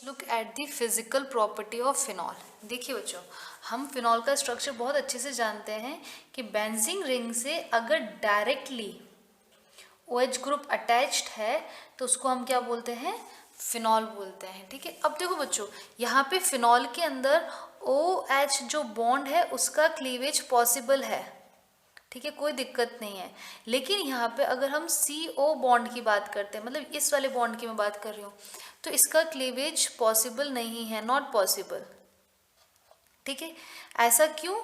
Look at the physical property of phenol. देखिए बच्चों, हम फिनॉल का स्ट्रक्चर बहुत अच्छे से जानते हैं कि बेंजीन रिंग से अगर डायरेक्टली OH ग्रुप अटैच्ड है तो उसको हम क्या बोलते हैं, फिनॉल बोलते हैं। ठीक है, अब देखो बच्चों, यहाँ पे फिनॉल के अंदर OH जो बॉन्ड है उसका क्लीवेज पॉसिबल है। ठीक है, कोई दिक्कत नहीं है। लेकिन यहाँ पे अगर हम CO बॉन्ड की बात करते हैं, मतलब इस वाले बॉन्ड की मैं बात कर रही हूँ, तो इसका क्लीवेज पॉसिबल नहीं है, नॉट पॉसिबल। ठीक है, ऐसा क्यों?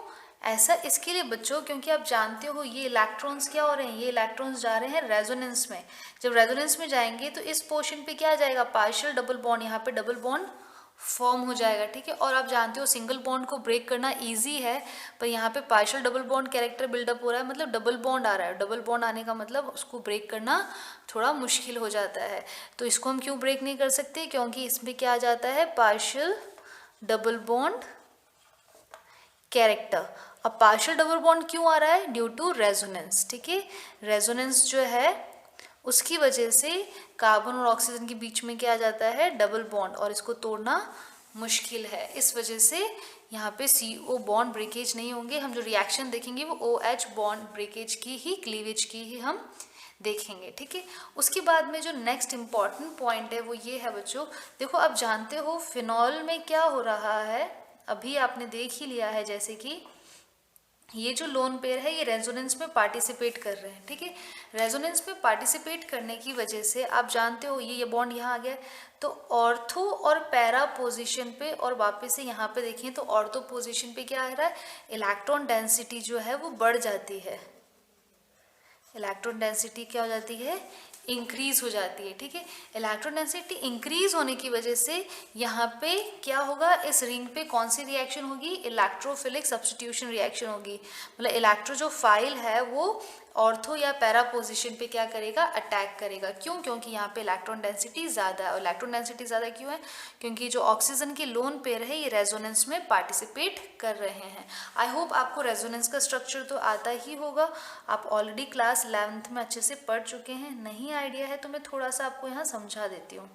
ऐसा इसके लिए बच्चों, क्योंकि आप जानते हो ये इलेक्ट्रॉन्स क्या हो रहे हैं, ये इलेक्ट्रॉन्स जा रहे हैं रेजोनेंस में। जब रेजोनेंस में जाएंगे तो इस पोर्शन पे क्या आ जाएगा, पार्शियल डबल बॉन्ड, यहाँ पे डबल बॉन्ड फॉर्म हो जाएगा। ठीक है, और आप जानते हो सिंगल बॉन्ड को ब्रेक करना इजी है, पर यहाँ पे partial double bond character buildup हो रहा है, मतलब डबल बॉन्ड आ रहा है। डबल बॉन्ड आने का मतलब उसको ब्रेक करना थोड़ा मुश्किल हो जाता है। तो इसको हम क्यों ब्रेक नहीं कर सकते, क्योंकि इसमें क्या आ जाता है, पार्शियल डबल बॉन्ड कैरेक्टर। अब पार्शियल डबल बॉन्ड क्यों आ रहा है, ड्यू टू रेजोनेंस। ठीक है, रेजोनेंस जो है उसकी वजह से कार्बन और ऑक्सीजन के बीच में क्या आ जाता है, डबल बॉन्ड, और इसको तोड़ना मुश्किल है। इस वजह से यहाँ पे CO बॉन्ड ब्रेकेज नहीं होंगे। हम जो रिएक्शन देखेंगे वो OH बॉन्ड ब्रेकेज की ही, क्लीवेज की ही हम देखेंगे। ठीक है, उसके बाद में जो नेक्स्ट इम्पॉर्टेंट पॉइंट है वो ये है बच्चों, देखो आप जानते हो फिनॉल में क्या हो रहा है, अभी आपने देख ही लिया है, जैसे कि ये जो लोन पेयर है ये रेजोनेंस में पार्टिसिपेट कर रहे हैं। ठीक है, रेजोनेंस में पार्टिसिपेट करने की वजह से आप जानते हो ये बॉन्ड यहाँ आ गया, तो ऑर्थो और पैरा पोजीशन पे, और वापस से यहाँ पे देखें तो ऑर्थो पोजीशन पे क्या आ रहा है, इलेक्ट्रॉन डेंसिटी जो है वो बढ़ जाती है। इलेक्ट्रॉन डेंसिटी क्या हो जाती है, इंक्रीज हो जाती है। ठीक है, इलेक्ट्रॉन डेंसिटी इंक्रीज होने की वजह से यहाँ पे क्या होगा, इस रिंग पे कौन सी रिएक्शन होगी, इलेक्ट्रोफिलिक सब्स्टिट्यूशन रिएक्शन होगी। मतलब इलेक्ट्रो जो फाइल है वो ऑर्थो या पैरा पोजीशन पे क्या करेगा, अटैक करेगा। क्यों? क्योंकि यहाँ पे इलेक्ट्रॉन डेंसिटी ज़्यादा है। और इलेक्ट्रॉन डेंसिटी ज़्यादा क्यों है, क्योंकि जो ऑक्सीजन के लोन पेयर है ये रेजोनेंस में पार्टिसिपेट कर रहे हैं। आई होप आपको रेजोनेंस का स्ट्रक्चर तो आता ही होगा, आप ऑलरेडी क्लास 11th में अच्छे से पढ़ चुके हैं। नहीं आइडिया है तो मैं थोड़ा सा आपको यहाँ समझा देती हूँ।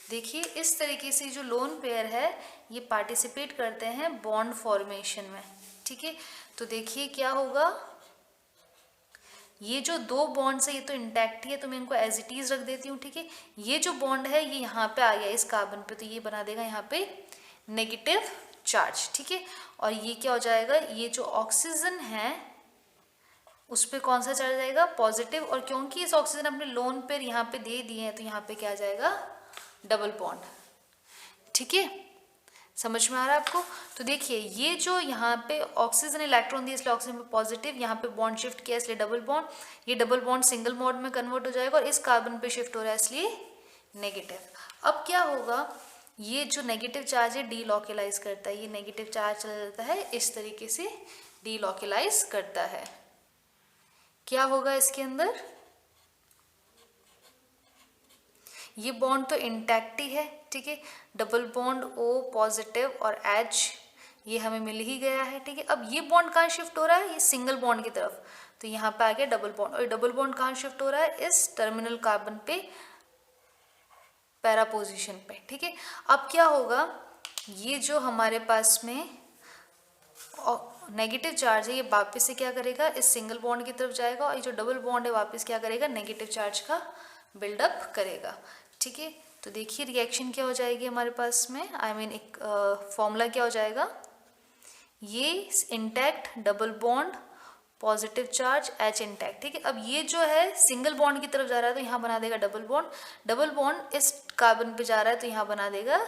देखिए, इस तरीके से जो लोन पेयर है ये पार्टिसिपेट करते हैं बॉन्ड फॉर्मेशन में। ठीक है, तो देखिए क्या होगा, ये जो दो बॉन्ड्स है ये तो इंटैक्ट ही है, तो मैं इनको एज इट इज रख देती हूँ। ठीक है, ये जो बॉन्ड है ये यहाँ पे आ गया इस कार्बन पे, तो ये बना देगा यहाँ पे नेगेटिव चार्ज। ठीक है, और ये क्या हो जाएगा, ये जो ऑक्सीजन है उस पर कौन सा चार्ज आएगा, पॉजिटिव। और क्योंकि इस ऑक्सीजन अपने लोन पेयर यहाँ पे दे दिए हैं तो यहाँ पे क्या आ जाएगा, डबल बॉन्ड। ठीक है, समझ में आ रहा है आपको? तो देखिए, ये जो यहाँ पे ऑक्सीजन इलेक्ट्रॉन दिया इसलिए ऑक्सीजन पे पॉजिटिव, यहाँ पे बॉन्ड शिफ्ट किया इसलिए डबल बॉन्ड, ये डबल बॉन्ड सिंगल बॉन्ड में कन्वर्ट हो जाएगा, और इस कार्बन पे शिफ्ट हो रहा है इसलिए नेगेटिव। अब क्या होगा, ये जो नेगेटिव चार्ज है डीलॉकेलाइज करता है, ये नेगेटिव चार्ज चला जाता है इस तरीके से डीलॉकेलाइज करता है। क्या होगा इसके अंदर, ये बॉन्ड तो इंटैक्ट ही है। ठीक है, डबल बॉन्ड O पॉजिटिव और H ये हमें मिल ही गया है। ठीक है, अब ये बॉन्ड कहाँ शिफ्ट हो रहा है, ये सिंगल बॉन्ड की तरफ, तो यहाँ पे आ गया डबल बॉन्ड, और डबल बॉन्ड कहाँ शिफ्ट हो रहा है, इस टर्मिनल कार्बन पे, पैरा पोजीशन पे। ठीक है, अब क्या होगा, ये जो हमारे पास में नेगेटिव चार्ज है ये वापस से क्या करेगा, इस सिंगल बॉन्ड की तरफ जाएगा, और ये जो डबल बॉन्ड है वापस क्या करेगा, नेगेटिव चार्ज का बिल्डअप करेगा। ठीक है, तो देखिए रिएक्शन क्या हो जाएगी हमारे पास में, आई मीन एक फॉर्मूला क्या हो जाएगा, ये intact double bond positive charge H intact. ठीक है, अब ये जो है सिंगल बॉन्ड की तरफ जा रहा है तो यहाँ बना देगा डबल बॉन्ड, डबल बॉन्ड इस कार्बन पे जा रहा है तो यहाँ बना देगा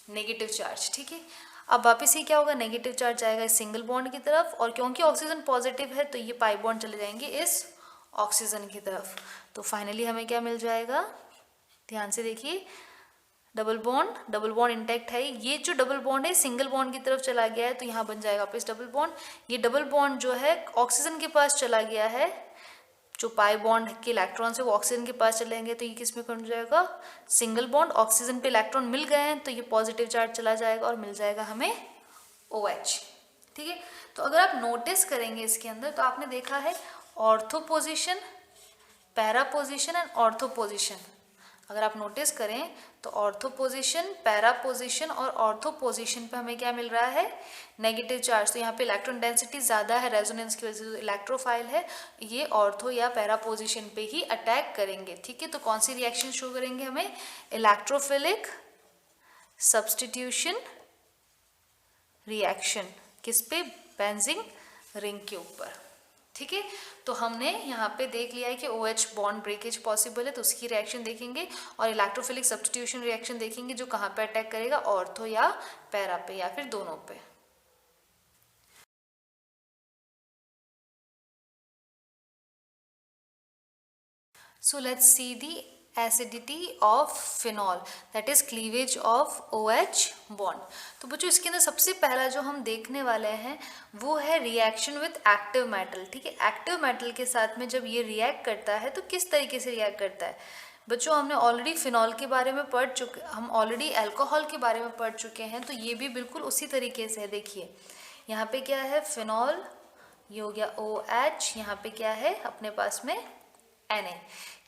नेगेटिव चार्ज। ठीक है, अब वापस ही क्या होगा, नेगेटिव चार्ज जाएगा इस सिंगल बॉन्ड की तरफ, और क्योंकि ऑक्सीजन पॉजिटिव है तो ये पाई बॉन्ड चले जाएंगे इस ऑक्सीजन की तरफ। तो फाइनली हमें क्या मिल जाएगा, ध्यान से देखिए, डबल बॉन्ड इंटैक्ट है, ये जो डबल बॉन्ड है सिंगल बॉन्ड की तरफ चला गया है तो यहाँ बन जाएगा वापस डबल बॉन्ड। ये डबल बॉन्ड जो है ऑक्सीजन के पास चला गया है, जो पाई बॉन्ड के इलेक्ट्रॉन्स है वो ऑक्सीजन के पास चलेंगे तो ये किस में कन्वर्ट हो जाएगा, सिंगल बॉन्ड, ऑक्सीजन पे इलेक्ट्रॉन मिल गए हैं तो ये पॉजिटिव चार्ज चला जाएगा और मिल जाएगा हमें OH। ठीक है, तो अगर आप नोटिस करेंगे इसके अंदर तो आपने देखा है ortho position, para position and ortho position. अगर आप नोटिस करें तो ऑर्थो पोजीशन, पैरा पोजीशन और ऑर्थो पोजीशन पे हमें क्या मिल रहा है, नेगेटिव चार्ज। तो यहाँ पे इलेक्ट्रॉन डेंसिटी ज़्यादा है रेजोनेंस की वजह से, इलेक्ट्रोफाइल है, ये ऑर्थो या पैरा पोजीशन पे ही अटैक करेंगे। ठीक है, तो कौन सी रिएक्शन शो करेंगे हमें, इलेक्ट्रोफिलिक सब्स्टिट्यूशन रिएक्शन, किस पे, बेंजीन रिंग के ऊपर। ठीक है, तो हमने यहाँ पे देख लिया है कि OH बॉन्ड ब्रेकेज पॉसिबल है, तो उसकी रिएक्शन देखेंगे, और इलेक्ट्रोफिलिक सब्स्टिट्यूशन रिएक्शन देखेंगे जो कहाँ पे अटैक करेगा, ऑर्थो या पैरा पे या फिर दोनों पे। So let's see the acidity of phenol, that is cleavage of OH bond। तो बच्चों इसके अंदर सबसे पहला जो हम देखने वाले हैं वो है रिएक्शन विथ एक्टिव मेटल। ठीक है, एक्टिव मेटल के साथ में जब ये रिएक्ट करता है तो किस तरीके से रिएक्ट करता है। बच्चों हमने ऑलरेडी फिनॉल के बारे में पढ़ चुके, हम ऑलरेडी अल्कोहल के बारे में पढ़ चुके हैं, तो ये भी बिल्कुल उसी तरीके से है। देखिए यहाँ पे क्या है, फिनॉल, ये हो गया OH, यहाँ पे क्या है अपने पास में Na।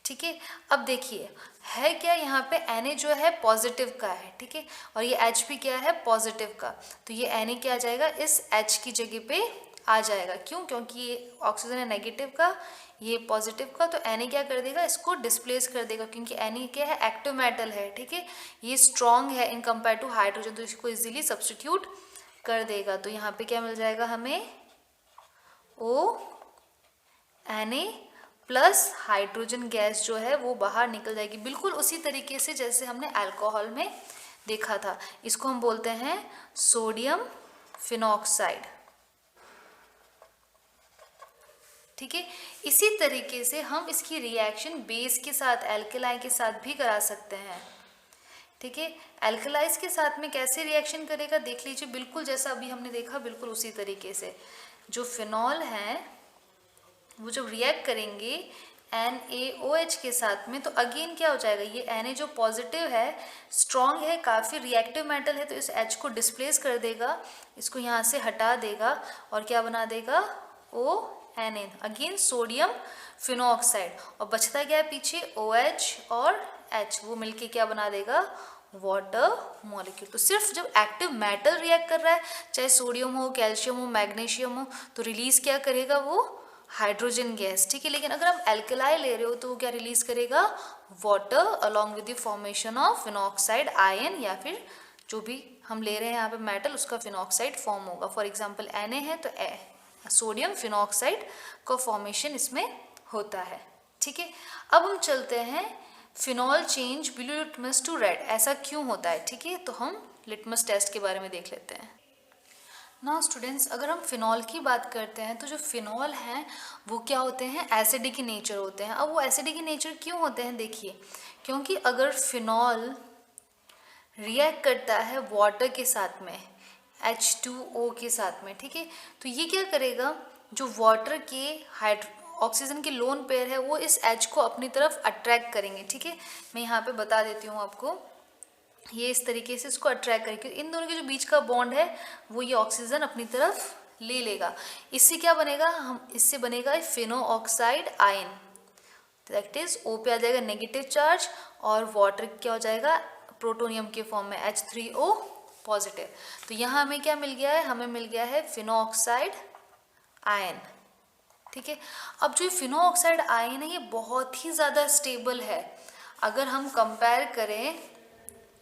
ठीक है, अब देखिए है क्या, यहाँ पे Na जो है पॉजिटिव का है। ठीक है, और ये H भी क्या है, पॉजिटिव का, तो ये Na क्या आ जाएगा, इस H की जगह पे आ जाएगा। क्यों, क्योंकि ये ऑक्सीजन है नेगेटिव का, ये पॉजिटिव का, तो Na क्या कर देगा, इसको डिस्प्लेस कर देगा, क्योंकि Na क्या है, एक्टिव मेटल है। ठीक है, ये स्ट्रॉन्ग है इन कंपेयर टू हाइड्रोजन, तो इसको इजीली सब्स्टिट्यूट कर देगा। तो यहाँ पे क्या मिल जाएगा हमें, Na प्लस हाइड्रोजन गैस जो है वो बाहर निकल जाएगी, बिल्कुल उसी तरीके से जैसे हमने अल्कोहल में देखा था। इसको हम बोलते हैं सोडियम फिनॉक्साइड। ठीक है, इसी तरीके से हम इसकी रिएक्शन बेस के साथ, एल्केलाई के साथ भी करा सकते हैं। ठीक है, एल्कलाइज के साथ में कैसे रिएक्शन करेगा देख लीजिए, बिल्कुल जैसा अभी हमने देखा, बिल्कुल उसी तरीके से। जो फिनॉल है वो जब रिएक्ट करेंगे NaOH के साथ में, तो अगेन क्या हो जाएगा, ये Na जो पॉजिटिव है, स्ट्रॉन्ग है, काफ़ी रिएक्टिव मेटल है, तो इस H को डिस्प्लेस कर देगा, इसको यहाँ से हटा देगा और क्या बना देगा, Na, अगेन सोडियम फिनॉक्साइड, और बचता क्या है पीछे, OH और H, वो मिलके क्या बना देगा, वाटर मॉलिक्यूल। तो सिर्फ जब एक्टिव मेटल रिएक्ट कर रहा है, चाहे सोडियम हो, कैल्शियम हो, मैग्नीशियम हो, तो रिलीज क्या करेगा, वो हाइड्रोजन गैस। ठीक है, लेकिन अगर हम एल्कलाई ले रहे हो तो वो क्या रिलीज करेगा, water along with the formation of phenoxide ion, या फिर जो भी हम ले रहे हैं यहाँ पे मेटल, उसका फिनॉक्साइड फॉर्म होगा। फॉर एग्जांपल Na है तो सोडियम फिनॉक्साइड का फॉर्मेशन इसमें होता है। ठीक है, अब हम चलते हैं phenol change blue litmus to red, ऐसा क्यों होता है। ठीक है, तो हम लिटमस टेस्ट के बारे में देख लेते हैं। ना स्टूडेंट्स, अगर हम फिनॉल की बात करते हैं तो जो फिनॉल हैं वो क्या होते हैं, एसिडिक इन नेचर होते हैं। अब वो एसिडिक इन नेचर क्यों होते हैं, देखिए, क्योंकि अगर फिनॉल रिएक्ट करता है वाटर के साथ में, H2O के साथ में, ठीक है, तो ये क्या करेगा, जो वाटर के ऑक्सीजन के लोन पेयर है वो इस H को अपनी तरफ अट्रैक्ट करेंगे। ठीक है, मैं यहाँ पे बता देती हूँ आपको, ये इस तरीके से इसको अट्रैक्ट करेंगे, इन दोनों के जो बीच का बॉन्ड है वो ये ऑक्सीजन अपनी तरफ ले लेगा। इससे क्या बनेगा, हम इससे बनेगा Fino oxide ion, that is O पे आ जाएगा नेगेटिव चार्ज, और वाटर क्या हो जाएगा, प्रोटोनियम के फॉर्म में H3O पॉजिटिव। तो यहाँ हमें क्या मिल गया है, हमें मिल गया है फिनो ऑक्साइड आयन। ठीक है, अब जो फिनो ऑक्साइड आयन है ये बहुत ही ज़्यादा स्टेबल है। अगर हम कंपेयर करें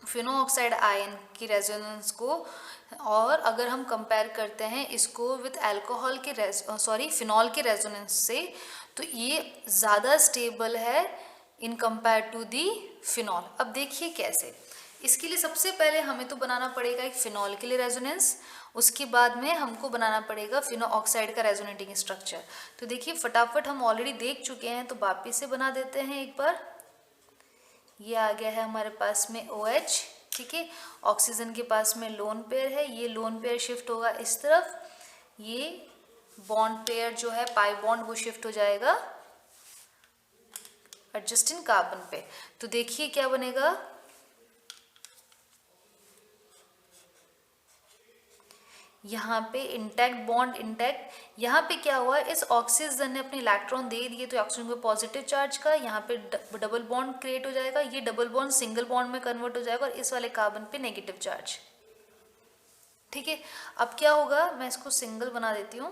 फिनो ऑक्साइड आयन की रेजोनेंस को, और अगर हम कंपेयर करते हैं इसको विथ अल्कोहल के फिनॉल के रेजोनेंस से, तो ये ज़्यादा स्टेबल है in compare to the phenol. अब देखिए कैसे, इसके लिए सबसे पहले हमें तो बनाना पड़ेगा एक फिनॉल के लिए रेजोनेंस, उसके बाद में हमको बनाना पड़ेगा फिनो ऑक्साइड का रेजोनेटिंग स्ट्रक्चर। तो देखिए फटाफट हम ऑलरेडी देख चुके हैं, तो वापिस से बना देते हैं एक बार। ये आ गया है हमारे पास में OH। ठीक है, ऑक्सीजन के पास में लोन पेयर है, ये लोन पेयर शिफ्ट होगा इस तरफ, ये बॉन्ड पेयर जो है पाई बॉन्ड वो शिफ्ट हो जाएगा एडजस्टिंग कार्बन पे। तो देखिए क्या बनेगा, यहाँ पे इंटैक्ट बॉन्ड इंटैक्ट, यहाँ पे क्या हुआ, इस ऑक्सीजन ने अपने इलेक्ट्रॉन दे दिए तो ऑक्सीजन को पॉजिटिव चार्ज का, यहाँ पे डबल बॉन्ड क्रिएट हो जाएगा, ये डबल बॉन्ड सिंगल बॉन्ड में कन्वर्ट हो जाएगा और इस वाले कार्बन पे नेगेटिव चार्ज। ठीक है, अब क्या होगा, मैं इसको सिंगल बना देती हूँ,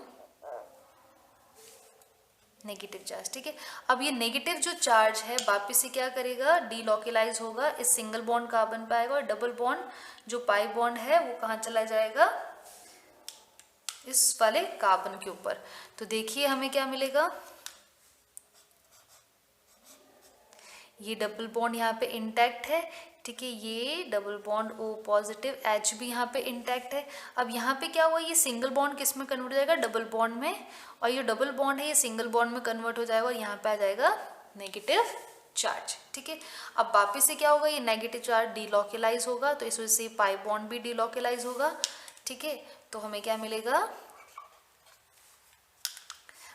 नेगेटिव चार्ज। ठीक है, अब ये नेगेटिव जो चार्ज है वापिस से क्या करेगा, डीलोकलाइज होगा, इस सिंगल बॉन्ड कार्बन पे आएगा और डबल बॉन्ड जो पाई बॉन्ड है वो कहाँ चला जाएगा, इस वाले कार्बन के ऊपर। तो देखिए हमें क्या मिलेगा, ये डबल बॉन्ड यहाँ पे इंटैक्ट है। ठीक है, ये double bond O positive, H भी यहाँ पे इंटैक्ट है। अब यहाँ पे क्या हुआ, ये सिंगल बॉन्ड किस में कन्वर्ट हो जाएगा, डबल बॉन्ड में, और ये डबल बॉन्ड है ये सिंगल बॉन्ड में कन्वर्ट हो जाएगा और यहाँ पे आ जाएगा नेगेटिव चार्ज। ठीक है, अब वापिस से क्या होगा, ये नेगेटिव चार्ज डीलोकलाइज होगा तो इस वजह से पाई बॉन्ड भी डीलोकलाइज होगा। ठीक है, तो हमें क्या मिलेगा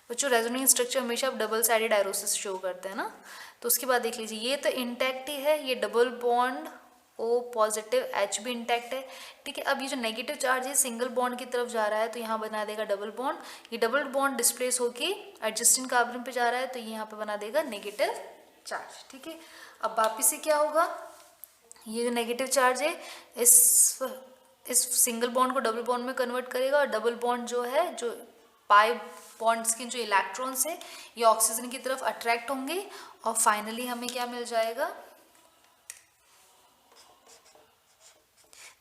बच्चों, रेजोनेंस स्ट्रक्चर हमेशा डबल साइडेड आयरोसिस शो करते हैं ना। तो उसके बाद देख लीजिए, ये तो इंटैक्ट ही है, ये double bond O positive, H भी इंटैक्ट है। ठीक है, अब ये जो नेगेटिव चार्ज है सिंगल बॉन्ड की तरफ जा रहा है तो यहाँ बना देगा डबल बॉन्ड, ये डबल बॉन्ड डिस्प्लेस होके एडजस्टिंग कार्बन पे जा रहा है तो ये यहाँ पे बना देगा नेगेटिव चार्ज। ठीक है, अब वापिस से क्या होगा, ये जो नेगेटिव चार्ज है इस सिंगल बॉन्ड को डबल बॉन्ड में कन्वर्ट करेगा और डबल बॉन्ड जो है, जो पाई बॉन्ड्स के जो इलेक्ट्रॉन्स है ये ऑक्सीजन की तरफ अट्रैक्ट होंगे और फाइनली हमें क्या मिल जाएगा,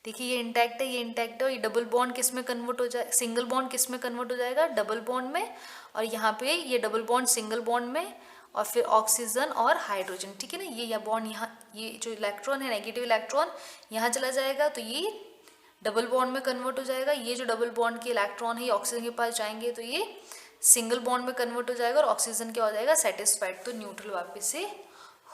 देखिए ये इंटैक्ट है, ये इंटैक्ट है और ये डबल बॉन्ड किस में कन्वर्ट हो जाए, सिंगल बॉन्ड किस में कन्वर्ट हो जाएगा, डबल बॉन्ड में, और यहाँ पे ये डबल बॉन्ड सिंगल बॉन्ड में और फिर ऑक्सीजन और हाइड्रोजन। ठीक है ना, ये बॉन्ड यहाँ, ये जो इलेक्ट्रॉन है नेगेटिव इलेक्ट्रॉन यहाँ चला जाएगा तो ये डबल बॉन्ड में कन्वर्ट हो जाएगा, ये जो डबल बॉन्ड के इलेक्ट्रॉन है ये ऑक्सीजन के पास जाएंगे तो ये सिंगल बॉन्ड में कन्वर्ट हो जाएगा और ऑक्सीजन क्या हो जाएगा, सेटिस्फाइड, तो न्यूट्रल वापस से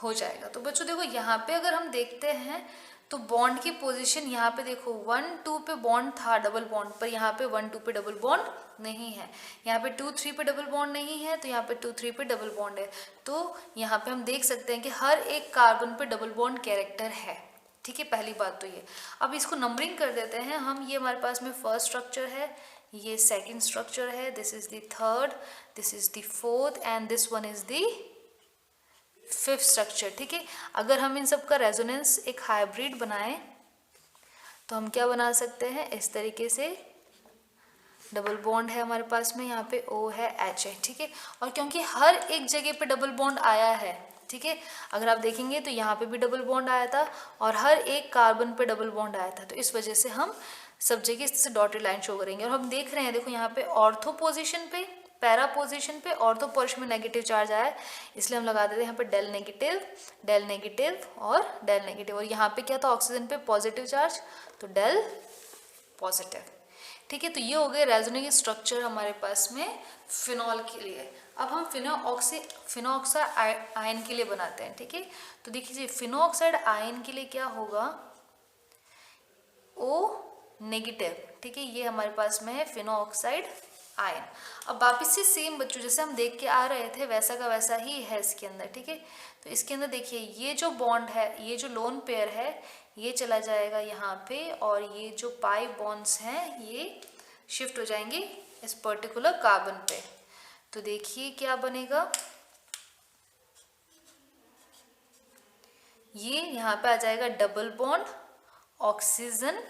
हो जाएगा। तो बच्चों देखो यहाँ पे अगर हम देखते हैं तो बॉन्ड की पोजीशन यहाँ पे देखो 1 2 पे बॉन्ड था डबल बॉन्ड पर, यहाँ पे 1 2 पे डबल बॉन्ड नहीं है, यहाँ पे 2 3 पे डबल बॉन्ड नहीं है तो यहाँ पे 2 3 पे डबल बॉन्ड है। तो यहाँ पे हम देख सकते हैं कि हर एक कार्बन पे डबल बॉन्ड कैरेक्टर है। ठीक है, पहली बात तो ये। अब इसको नंबरिंग कर देते हैं हम, ये हमारे पास में फर्स्ट स्ट्रक्चर है, ये सेकंड स्ट्रक्चर है, this is the third, this is the fourth and this one is the fifth structure. ठीक है, अगर हम इन सब का रेजोनेंस एक हाइब्रिड बनाएं तो हम क्या बना सकते हैं, इस तरीके से डबल बॉन्ड है हमारे पास में, यहाँ पे O है H है। ठीक है, और क्योंकि हर एक जगह पे डबल बॉन्ड आया है, ठीक है, अगर आप देखेंगे तो यहाँ पे भी डबल बॉन्ड आया था और हर एक कार्बन पे डबल बॉन्ड आया था, तो इस वजह से हम सब जगह इस तरह से डॉटेड लाइन शो करेंगे। और हम देख रहे हैं देखो यहाँ पे ऑर्थो पोजीशन पे, पैरा पोजीशन पे ऑर्थो पोर्शन में नेगेटिव चार्ज आया है, इसलिए हम लगा देते हैं यहाँ पे डेल नेगेटिव और डेल नेगेटिव, और यहाँ पे क्या था ऑक्सीजन पे पॉजिटिव चार्ज तो डेल पॉजिटिव। ठीक है, तो ये हो गए रेजोनेंस स्ट्रक्चर हमारे पास में फिनॉल के लिए। अब हम फिनोऑक्साइड आयन के लिए बनाते हैं। ठीक है, तो देखिए फिनोऑक्साइड आयन के लिए क्या होगा, O नेगेटिव। ठीक है, ये हमारे पास में है फिनोऑक्साइड आयन। अब वापिस से सेम बच्चों जैसे हम देख के आ रहे थे वैसा का वैसा ही है इसके अंदर। ठीक है, तो इसके अंदर देखिए ये जो बॉन्ड है, ये जो लोन पेयर है ये चला जाएगा यहाँ पे और ये जो पाई बॉन्ड्स हैं ये शिफ्ट हो जाएंगे इस पर्टिकुलर कार्बन पे। तो देखिए क्या बनेगा, ये यहाँ पे आ जाएगा डबल बॉन्ड ऑक्सीजन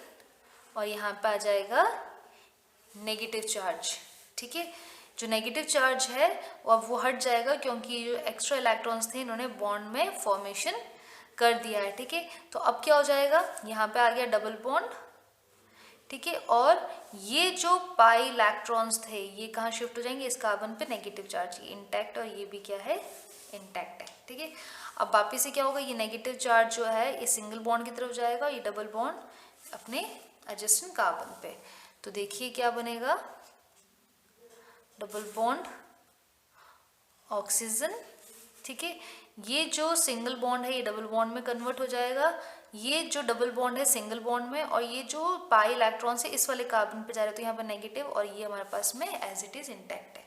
और यहाँ पे आ जाएगा नेगेटिव चार्ज। ठीक है, जो नेगेटिव चार्ज है वो अब वो हट जाएगा क्योंकि जो एक्स्ट्रा इलेक्ट्रॉन्स थे इन्होंने बॉन्ड में फॉर्मेशन कर दिया है। ठीक है, तो अब क्या हो जाएगा, यहाँ पे आ गया डबल बॉन्ड। ठीक है, और ये जो पाई इलेक्ट्रॉन्स थे ये कहाँ शिफ्ट हो जाएंगे, इस कार्बन पे नेगेटिव चार्ज, ये इंटैक्ट और ये भी क्या है इंटैक्ट है। ठीक है, अब वापिस से क्या होगा, ये नेगेटिव चार्ज जो है ये सिंगल बॉन्ड की तरफ जाएगा, ये डबल बॉन्ड अपने एडजेसेंट कार्बन पे। तो देखिए क्या बनेगा, डबल बॉन्ड ऑक्सीजन। ठीक है, ये जो सिंगल बॉन्ड है ये डबल बॉन्ड में कन्वर्ट हो जाएगा, ये जो डबल बॉन्ड है सिंगल बॉन्ड में, और ये जो पाई इलेक्ट्रॉन से इस वाले कार्बन पे जा रहे हैं तो यहाँ पर नेगेटिव और ये हमारे पास में एज इट इज इंटैक्ट है।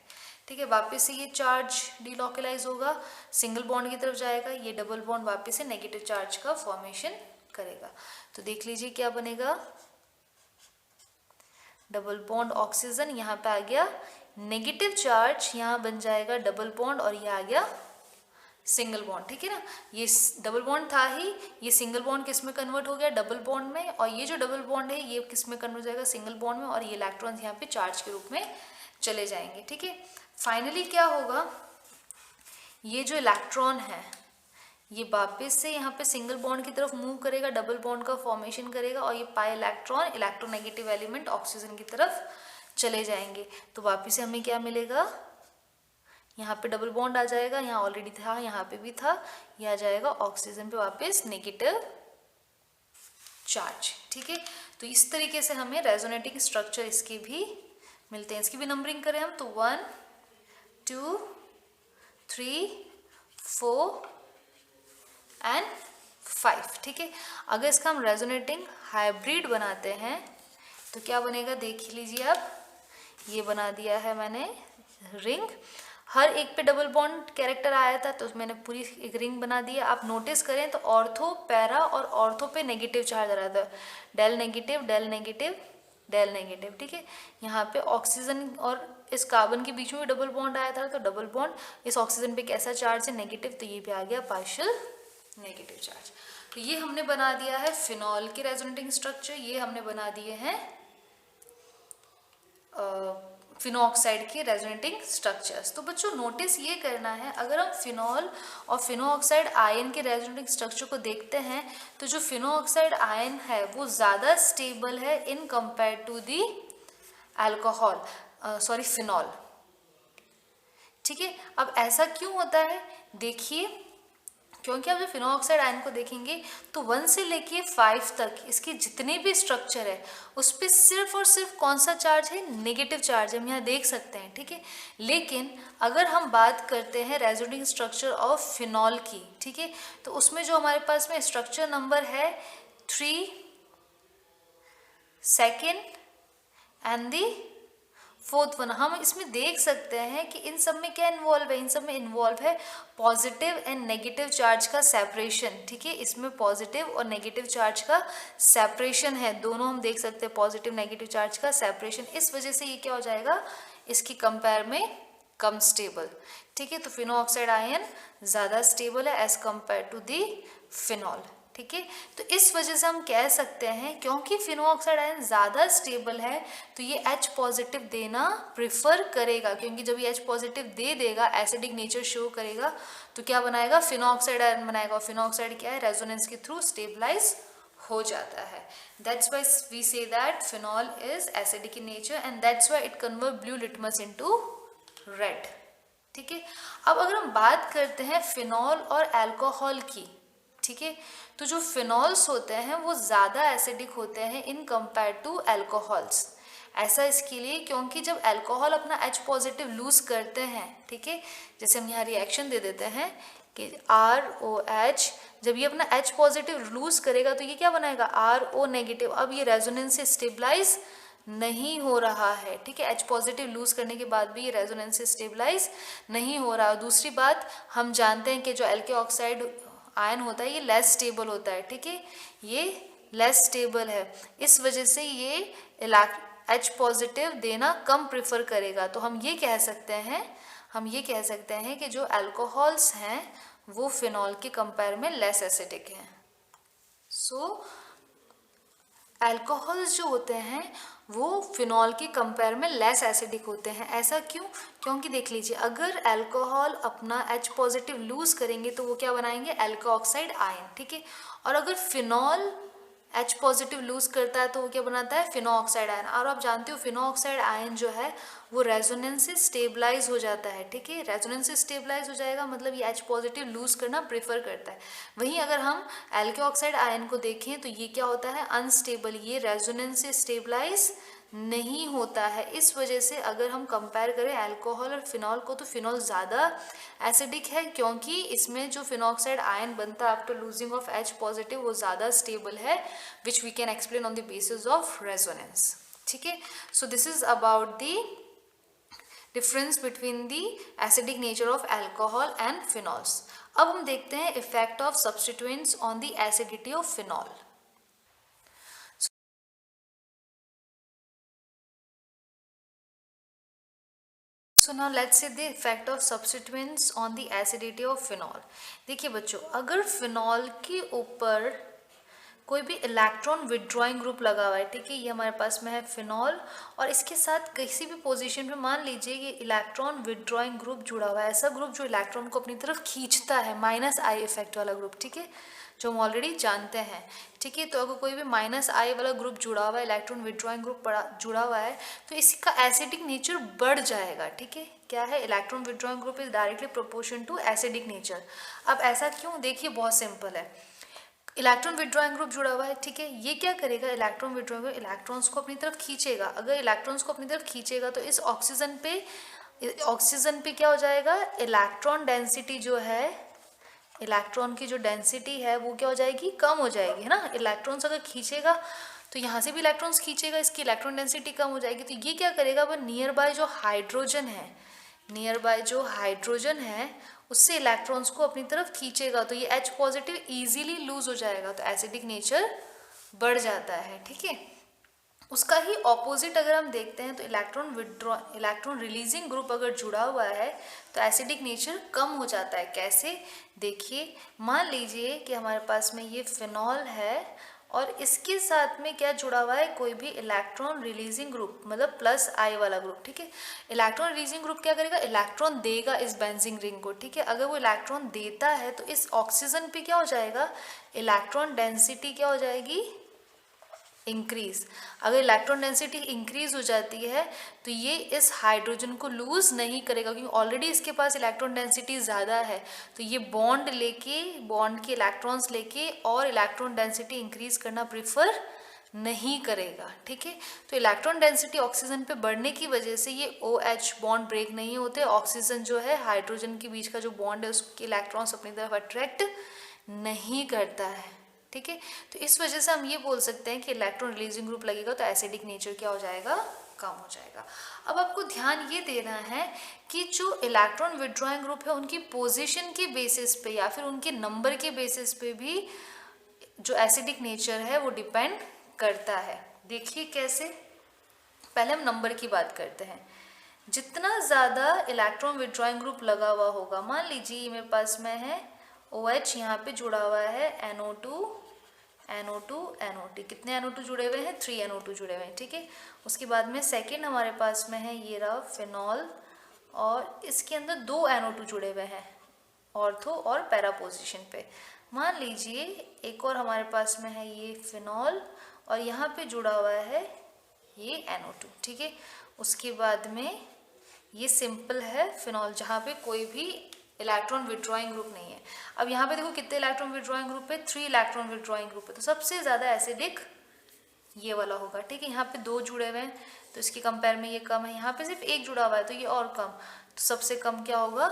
ठीक है, वापस से ये चार्ज डीलोकलाइज होगा, सिंगल बॉन्ड की तरफ जाएगा, ये डबल बॉन्ड वापस से नेगेटिव चार्ज का फॉर्मेशन करेगा। तो देख लीजिए क्या बनेगा, डबल बॉन्ड ऑक्सीजन, यहाँ पे आ गया नेगेटिव चार्ज, यहाँ बन जाएगा डबल बॉन्ड और ये आ गया सिंगल बॉन्ड, ठीक है ना। ये डबल बॉन्ड था ही, ये सिंगल बॉन्ड किस में कन्वर्ट हो गया, डबल बॉन्ड में, और ये जो डबल बॉन्ड है ये किस में कन्वर्ट हो जाएगा, सिंगल बॉन्ड में, और ये इलेक्ट्रॉन्स यहाँ पे चार्ज के रूप में चले जाएंगे, ठीक है। फाइनली क्या होगा, ये जो इलेक्ट्रॉन है ये वापस से यहाँ पे सिंगल बॉन्ड की तरफ मूव करेगा, डबल बॉन्ड का फॉर्मेशन करेगा, और ये pi electron electronegative element oxygen की तरफ चले जाएंगे। तो वापस से हमें क्या मिलेगा, यहाँ पे डबल बॉन्ड आ जाएगा, यहाँ ऑलरेडी था, यहाँ पे भी था, ये आ जाएगा ऑक्सीजन पे वापस नेगेटिव चार्ज, ठीक है। तो इस तरीके से हमें रेजोनेटिंग स्ट्रक्चर इसके भी मिलते हैं। इसकी भी नंबरिंग करें हम तो 1 2 3 4 एंड 5, ठीक है। अगर इसका हम रेजोनेटिंग हाइब्रिड बनाते हैं तो क्या बनेगा, देख लीजिए आप, ये बना दिया है मैंने रिंग, हर एक पे डबल बॉन्ड कैरेक्टर आया था तो मैंने पूरी एक रिंग बना दी है। आप नोटिस करें तो ऑर्थो, पैरा और ऑर्थो पे नेगेटिव चार्ज आ रहा था, del negative del negative del negative, ठीक है। यहाँ पे ऑक्सीजन और इस कार्बन के बीच में भी डबल बॉन्ड आया था, तो डबल बॉन्ड इस ऑक्सीजन पे कैसा चार्ज है, नेगेटिव, तो ये भी आ गया पार्शियल नेगेटिव चार्ज। तो ये हमने बना दिया है फिनॉल के रेजोनेटिंग स्ट्रक्चर, ये हमने बना दिए हैं फिनोऑक्साइड के रेजोनेटिंग स्ट्रक्चर्स। तो बच्चों नोटिस ये करना है, अगर हम फिनॉल और फिनोऑक्साइड आयन के रेजोनेटिंग स्ट्रक्चर को देखते हैं तो जो फिनोऑक्साइड आयन है वो ज़्यादा स्टेबल है in compare to the alcohol, sorry phenol, ठीक है। अब ऐसा क्यों होता है, देखिए, क्योंकि आप जब फिनोऑक्साइड आयन को देखेंगे तो 1 से लेके 5 तक इसके जितने भी स्ट्रक्चर है उस पर सिर्फ और सिर्फ कौन सा चार्ज है, नेगेटिव चार्ज, हम यहाँ देख सकते हैं, ठीक है। लेकिन अगर हम बात करते हैं रेजोनेटिंग स्ट्रक्चर ऑफ फिनॉल की, ठीक है, तो उसमें जो हमारे पास में स्ट्रक्चर नंबर है 3 second and the 4th one, हम इसमें देख सकते हैं कि इन सब में क्या इन्वॉल्व है, इन सब में इन्वॉल्व है पॉजिटिव एंड नेगेटिव चार्ज का सेपरेशन, ठीक है। इसमें पॉजिटिव और नेगेटिव चार्ज का सेपरेशन है, दोनों हम देख सकते हैं पॉजिटिव नेगेटिव चार्ज का सेपरेशन। इस वजह से ये क्या हो जाएगा, इसकी कंपेयर में कम स्टेबल, ठीक है। तो फिनोऑक्साइड आयन ज़्यादा स्टेबल है as compare to the phenol, ठीक है। तो इस वजह से हम कह सकते हैं क्योंकि फिनोऑक्साइड आयन ज़्यादा स्टेबल है तो ये H पॉजिटिव देना प्रिफर करेगा, क्योंकि जब ये H पॉजिटिव दे देगा, एसिडिक नेचर शो करेगा, तो क्या बनाएगा, फिनोऑक्साइड आयन बनाएगा, और फिनोऑक्साइड क्या है, रेजोनेंस के थ्रू स्टेबलाइज हो जाता है। That's why we say that phenol is acidic in nature and that's why it convert blue litmus into red, ठीक है। अब अगर हम बात करते हैं फिनॉल और अल्कोहल की, ठीक है, तो जो फिनॉल्स होते हैं वो ज़्यादा एसिडिक होते हैं इन कंपेयर टू अल्कोहल्स। ऐसा इसके लिए क्योंकि जब अल्कोहल अपना H पॉजिटिव लूज करते हैं, ठीक है, जैसे हम यहाँ रिएक्शन दे देते हैं कि ROH, जब ये अपना H पॉजिटिव लूज करेगा तो ये क्या बनाएगा, RO नेगेटिव। अब ये रेजोनेंस से स्टेबलाइज नहीं हो रहा है, ठीक है, H पॉजिटिव लूज करने के बाद भी ये रेजोनेंस से स्टेबलाइज नहीं हो रहा। दूसरी बात, हम जानते हैं कि जो एल्के ऑक्साइड आयन होता है ये लेस स्टेबल होता है, ठीक है, ये लेस स्टेबल है, इस वजह से ये H पॉजिटिव देना कम प्रेफर करेगा। तो हम ये कह सकते हैं कि जो अल्कोहल्स हैं वो फिनॉल के कंपेयर में लेस एसिडिक हैं। सो अल्कोहल्स जो होते हैं वो फिनॉल के कंपेयर में लेस एसिडिक होते हैं। ऐसा क्यों, क्योंकि देख लीजिए, अगर अल्कोहल अपना H पॉजिटिव लूज करेंगे तो वो क्या बनाएंगे, एल्को ऑक्साइड आयन, ठीक है। और अगर फिनॉल H पॉजिटिव लूज करता है तो वो क्या बनाता है, फिनोऑक्साइड आयन। और आप जानते हो फिनोऑक्साइड आयन जो है वो रेजोनेंस से स्टेबलाइज हो जाता है, ठीक है, रेजोनेंस से स्टेबलाइज हो जाएगा मतलब ये H पॉजिटिव लूज करना प्रेफर करता है। वहीं अगर हम एल्के ऑक्साइड आयन को देखें तो ये क्या होता है, अनस्टेबल, ये रेजोनेंस से स्टेबलाइज नहीं होता है। इस वजह से अगर हम कंपेयर करें अल्कोहल और फिनॉल को तो फिनॉल ज़्यादा एसिडिक है, क्योंकि इसमें जो फिनोऑक्साइड आयन बनता है after losing of H positive वो ज़्यादा स्टेबल है, which we can explain on the basis of resonance, ठीक है। So this is about the difference between the acidic nature of alcohol and phenols. अब हम देखते हैं effect of substituents on the acidity of phenol. So now let's see the effect of substituents on the acidity of phenol. देखिए बच्चों, अगर phenol के ऊपर कोई भी इलेक्ट्रॉन विड्रॉइंग ग्रुप लगा हुआ है, ठीक है, ये हमारे पास में है फिनॉल, और इसके साथ किसी भी पोजीशन पे मान लीजिए ये इलेक्ट्रॉन विड्रॉइंग ग्रुप जुड़ा हुआ है, ऐसा ग्रुप जो इलेक्ट्रॉन को अपनी तरफ खींचता है, -I इफेक्ट वाला ग्रुप, ठीक है, जो हम ऑलरेडी जानते हैं, ठीक है। तो अगर कोई भी -I वाला ग्रुप जुड़ा हुआ है, इलेक्ट्रॉन विड्रॉइंग ग्रुप जुड़ा हुआ है, तो इसका एसिडिक नेचर बढ़ जाएगा, ठीक है। क्या है? Electron withdrawing group is directly proportion to acidic nature. अब ऐसा क्यों? देखिए बहुत सिंपल है, इलेक्ट्रॉन विड्रॉइंग ग्रुप जुड़ा हुआ है, ठीक है, ये क्या करेगा, इलेक्ट्रॉन विड्रॉइंग इलेक्ट्रॉन्स को अपनी तरफ खींचेगा। अगर इलेक्ट्रॉन्स को अपनी तरफ खींचेगा तो इस ऑक्सीजन पे क्या हो जाएगा, इलेक्ट्रॉन डेंसिटी जो है, इलेक्ट्रॉन की जो डेंसिटी है वो क्या हो जाएगी, कम हो जाएगी, है ना। इलेक्ट्रॉन्स अगर खींचेगा तो यहाँ से भी इलेक्ट्रॉन्स खींचेगा, इसकी इलेक्ट्रॉन डेंसिटी कम हो जाएगी। तो ये क्या करेगा, वह नियर बाय जो हाइड्रोजन है उससे इलेक्ट्रॉन्स को अपनी तरफ खींचेगा, तो ये H पॉजिटिव इजीली लूज हो जाएगा, तो एसिडिक नेचर बढ़ जाता है, ठीक है। उसका ही ऑपोजिट अगर हम देखते हैं तो इलेक्ट्रॉन रिलीजिंग ग्रुप अगर जुड़ा हुआ है तो एसिडिक नेचर कम हो जाता है। कैसे? देखिए, मान लीजिए कि हमारे पास में ये फिनॉल है और इसके साथ में क्या जुड़ा हुआ है, कोई भी इलेक्ट्रॉन रिलीजिंग ग्रुप, मतलब +I वाला ग्रुप, ठीक है। इलेक्ट्रॉन रिलीजिंग ग्रुप क्या करेगा, इलेक्ट्रॉन देगा इस बेंजीन रिंग को, ठीक है। अगर वो इलेक्ट्रॉन देता है तो इस ऑक्सीजन पे क्या हो जाएगा, इलेक्ट्रॉन डेंसिटी क्या हो जाएगी, इंक्रीज। अगर इलेक्ट्रॉन डेंसिटी इंक्रीज हो जाती है तो ये इस हाइड्रोजन को लूज नहीं करेगा, क्योंकि ऑलरेडी इसके पास इलेक्ट्रॉन डेंसिटी ज़्यादा है, तो ये बॉन्ड के इलेक्ट्रॉन्स लेके और इलेक्ट्रॉन डेंसिटी इंक्रीज करना प्रीफर नहीं करेगा, ठीक है। तो इलेक्ट्रॉन डेंसिटी ऑक्सीजन पे बढ़ने की वजह से ये OH बॉन्ड ब्रेक नहीं होते, ऑक्सीजन जो है हाइड्रोजन के बीच का जो बॉन्ड है उसके इलेक्ट्रॉन्स अपनी तरफ अट्रैक्ट नहीं करता है, ठीक है। तो इस वजह से हम ये बोल सकते हैं कि इलेक्ट्रॉन रिलीजिंग ग्रुप लगेगा तो एसिडिक नेचर क्या हो जाएगा, कम हो जाएगा। अब आपको ध्यान ये देना है कि जो इलेक्ट्रॉन विड्रॉइंग ग्रुप है उनकी पोजीशन के बेसिस पे या फिर उनके नंबर के बेसिस पे भी जो एसिडिक नेचर है वो डिपेंड करता है। देखिए कैसे, पहले हम नंबर की बात करते हैं। जितना ज़्यादा इलेक्ट्रॉन विड्रॉइंग ग्रुप लगा हुआ होगा, मान लीजिए मेरे पास में है OH, यहाँ पे जुड़ा हुआ है NO2 NO2 कितने NO2 जुड़े हुए हैं, 3 NO2 जुड़े हुए हैं, ठीक है। उसके बाद में सेकेंड हमारे पास में है ये रहा फिनॉल, और इसके अंदर 2 NO2 जुड़े हुए हैं ऑर्थो और पैरा पोजीशन पे। मान लीजिए एक और हमारे पास में है ये फिनॉल और यहाँ पे जुड़ा हुआ है ये NO2, ठीक है। उसके बाद में ये सिंपल है फिनॉल, जहाँ पे कोई भी इलेक्ट्रॉन विड्रॉइंग ग्रुप नहीं है। अब यहाँ पे देखो कितने इलेक्ट्रॉन विड्रॉइंग ग्रुप है, 3 इलेक्ट्रॉन विड्रॉइंग ग्रुप है, तो सबसे ज़्यादा एसिडिक ये वाला होगा, ठीक है। यहाँ पे 2 जुड़े हुए हैं तो इसके कंपेयर में ये कम है, यहाँ पे सिर्फ 1 जुड़ा हुआ है तो ये और कम, तो सबसे कम क्या होगा,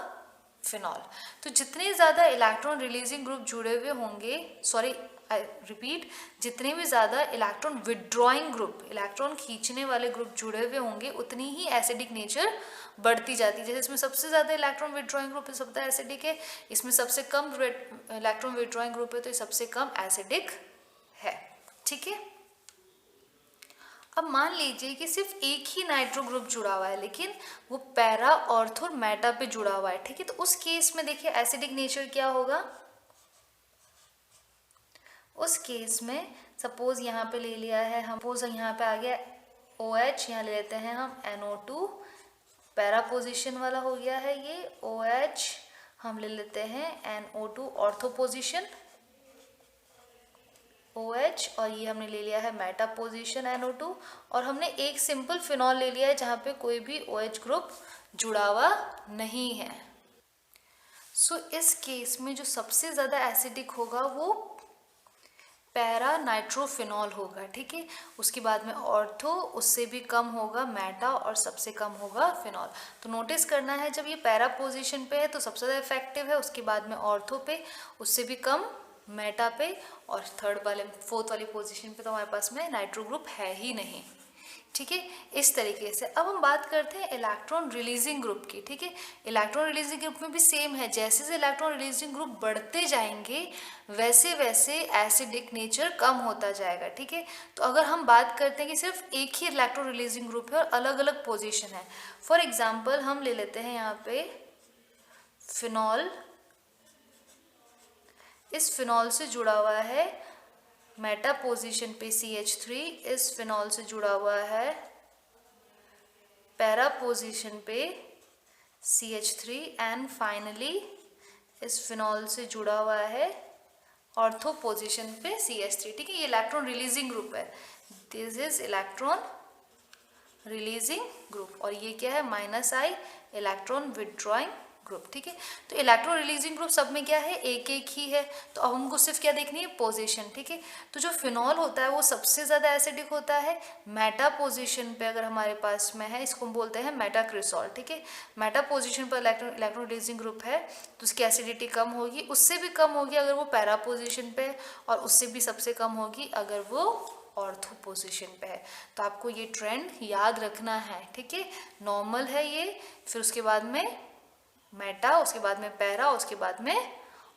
फिनॉल। तो जितने ज़्यादा इलेक्ट्रॉन रिलीजिंग ग्रुप जुड़े हुए होंगे, सॉरी आई रिपीट, जितने भी ज़्यादा इलेक्ट्रॉन विड्रॉइंग ग्रुप, इलेक्ट्रॉन खींचने वाले ग्रुप जुड़े हुए होंगे, उतनी ही एसिडिक नेचर बढ़ती जाती है। जैसे इसमें सबसे ज़्यादा इलेक्ट्रॉन विड्रॉइंग ग्रुप है, सबसे एसिडिक है, इसमें सबसे कम इलेक्ट्रॉन विड्रॉइंग ग्रुप है तो ये सबसे कम एसिडिक है, ठीक है। अब मान लीजिए कि सिर्फ एक ही नाइट्रो ग्रुप जुड़ा हुआ है लेकिन वो पैरा, ऑर्थो और मेटा पे जुड़ा हुआ है, ठीक है। तो उस केस में देखिए एसिडिक नेचर क्या होगा, उस केस में सपोज यहाँ पे ले लिया है हम, सपोज यहाँ पे आ गया OH, यहाँ ले लेते हैं हम NO2, पैरा पोजीशन वाला हो गया है ये OH, हम ले लेते हैं NO2 ऑर्थो पोजीशन OH, और ये हमने ले लिया है मेटा पोजीशन NO2, और हमने एक सिंपल फिनॉल ले लिया है जहाँ पे कोई भी OH ग्रुप जुड़ा हुआ नहीं है। सो इस केस में जो सबसे ज़्यादा एसिडिक होगा वो पैरा नाइट्रोफिनॉल होगा, ठीक है। उसके बाद में ऑर्थो, उससे भी कम होगा मेटा, और सबसे कम होगा फिनॉल। तो नोटिस करना है जब ये पैरा पोजीशन पे है तो सबसे ज़्यादा इफेक्टिव है, उसके बाद में ऑर्थो पे, उससे भी कम मेटा पे, और फोर्थ वाली पोजीशन पे तो हमारे पास में नाइट्रो ग्रुप है ही नहीं। ठीक है, इस तरीके से। अब हम बात करते हैं इलेक्ट्रॉन रिलीजिंग ग्रुप की। ठीक है, इलेक्ट्रॉन रिलीजिंग ग्रुप में भी सेम है, जैसे जैसे इलेक्ट्रॉन रिलीजिंग ग्रुप बढ़ते जाएंगे वैसे वैसे एसिडिक नेचर कम होता जाएगा। ठीक है, तो अगर हम बात करते हैं कि सिर्फ एक ही इलेक्ट्रॉन रिलीजिंग ग्रुप है और अलग अलग पोजीशन है, फॉर एग्जांपल हम ले लेते हैं यहाँ पे फिनॉल। इस फिनॉल से जुड़ा हुआ है मेटा पोजीशन पे CH3, इस फिनॉल से जुड़ा हुआ है पैरा पोजीशन पे CH3 एंड फाइनली इस फिनॉल से जुड़ा हुआ है ऑर्थो पोजीशन पे CH3। ठीक है, ये इलेक्ट्रॉन रिलीजिंग ग्रुप है, this is electron releasing group, और ये क्या है -I इलेक्ट्रॉन विथड्रॉइंग ग्रुप। ठीक है, तो इलेक्ट्रॉन रिलीजिंग ग्रुप सब में क्या है, एक एक ही है, तो अब हमको सिर्फ क्या देखनी है, पोजीशन। ठीक है, तो जो फिनॉल होता है वो सबसे ज़्यादा एसिडिक होता है मेटा पोजीशन पे, अगर हमारे पास में है इसको हम बोलते हैं मेटाक्रिसॉल। ठीक है, मेटा पोजीशन पर इलेक्ट्रॉन रिलीजिंग ग्रुप है तो उसकी एसिडिटी कम होगी, उससे भी कम होगी अगर वो पैरा पोजीशन पे, और उससे भी सबसे कम होगी अगर वो ऑर्थो पोजीशन पे है। तो आपको ये ट्रेंड याद रखना है। ठीक है, नॉर्मल है ये, फिर उसके बाद में मेटा, उसके बाद में पैरा, उसके बाद में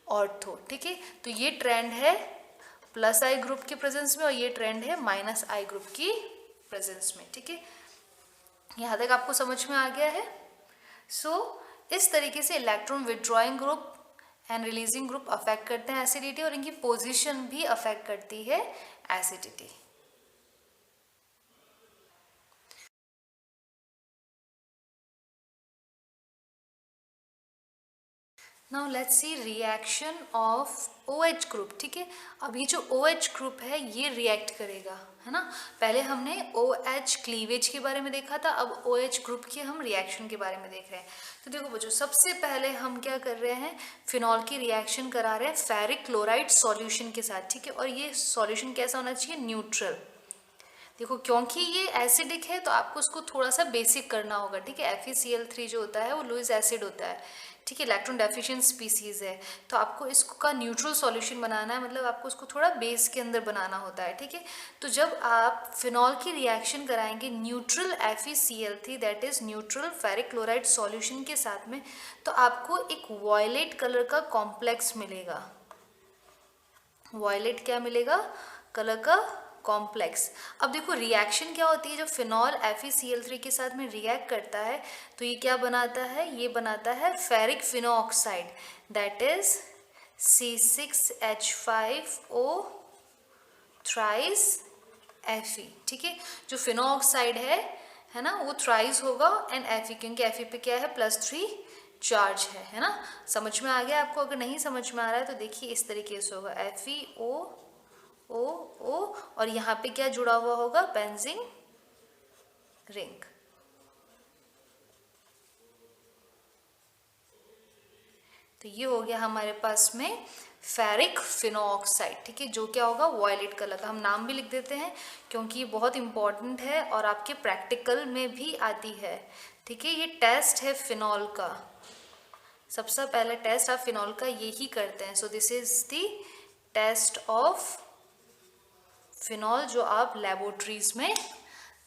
ऑर्थो। ठीक है, तो ये ट्रेंड है +I ग्रुप के प्रेजेंस में और ये ट्रेंड है -I ग्रुप की प्रेजेंस में। ठीक है, यहाँ तक आपको समझ में आ गया है। सो इस तरीके से electron withdrawing group and releasing group affect करते हैं एसिडिटी, और इनकी पोजीशन भी अफेक्ट करती है acidity. Now let's C reaction of OH group. ठीक है, अब ये जो OH ग्रुप है ये रिएक्ट करेगा, है ना। पहले हमने OH क्लीवेज के बारे में देखा था, अब OH ग्रुप के हम रिएक्शन के बारे में देख रहे हैं। तो देखो बच्चों, सबसे पहले हम क्या कर रहे हैं, फिनॉल की रिएक्शन करा रहे हैं फेरिक क्लोराइड सॉल्यूशन के साथ। ठीक है, और ये सॉल्यूशन कैसा होना चाहिए, न्यूट्रल। देखो क्योंकि ये एसिडिक है तो आपको उसको थोड़ा सा बेसिक करना होगा। ठीक है, FeCl3 जो होता है वो लुईस एसिड होता है। ठीक है, इलेक्ट्रॉन डेफिशिएंट स्पीसीज है, तो आपको इसका न्यूट्रल सॉल्यूशन बनाना है, मतलब आपको उसको थोड़ा बेस के अंदर बनाना होता है। ठीक है, तो जब आप फिनॉल की रिएक्शन कराएंगे neutral FeCl3 that is neutral ferric chloride solution के साथ में, तो आपको एक वॉयलेट कलर का कॉम्प्लेक्स मिलेगा। वॉयलेट क्या मिलेगा, कलर का कॉम्प्लेक्स। अब देखो रिएक्शन क्या होती है, जब फिनॉल FeCl3 के साथ में रिएक्ट करता है तो ये क्या बनाता है, ये बनाता है ferric phenoxide that is C6H5O thrice Fe। ठीक है, जो फिनोऑक्साइड है ना, वो थ्राइस होगा एंड Fe, क्योंकि Fe पे क्या है, +3 चार्ज है ना। समझ में आ गया आपको? अगर नहीं समझ में आ रहा है तो देखिए इस तरीके से होगा FeO और यहाँ पे क्या जुड़ा हुआ होगा, बेंजीन रिंग। तो ये हो गया हमारे पास में फेरिक फिनोऑक्साइड। ठीक है, जो क्या होगा, वॉयलेट कलर का। हम नाम भी लिख देते हैं क्योंकि ये बहुत इंपॉर्टेंट है और आपके प्रैक्टिकल में भी आती है। ठीक है, ये टेस्ट है फिनॉल का, सबसे पहले टेस्ट आप फिनॉल का यही करते हैं। So this is the test of phenol जो आप लेबोरेटरीज में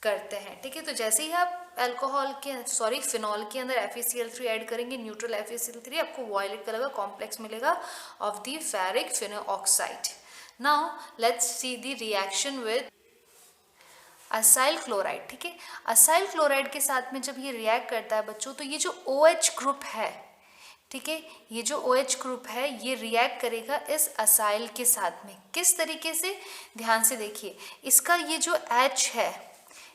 करते हैं। ठीक है, तो जैसे ही आप फिनॉल के अंदर FeCl3 ऐड करेंगे, न्यूट्रल FeCl3, आपको वॉयलेट कलर का कॉम्प्लेक्स मिलेगा of the ferric phenoxide. Now let's see the reaction with acyl chloride. ठीक है, असाइल क्लोराइड के साथ में जब ये रिएक्ट करता है बच्चों, तो ये जो OH ग्रुप है, ठीक है, ये जो OH ग्रुप है ये रिएक्ट करेगा इस असाइल के साथ में। किस तरीके से, ध्यान से देखिए, इसका ये जो H है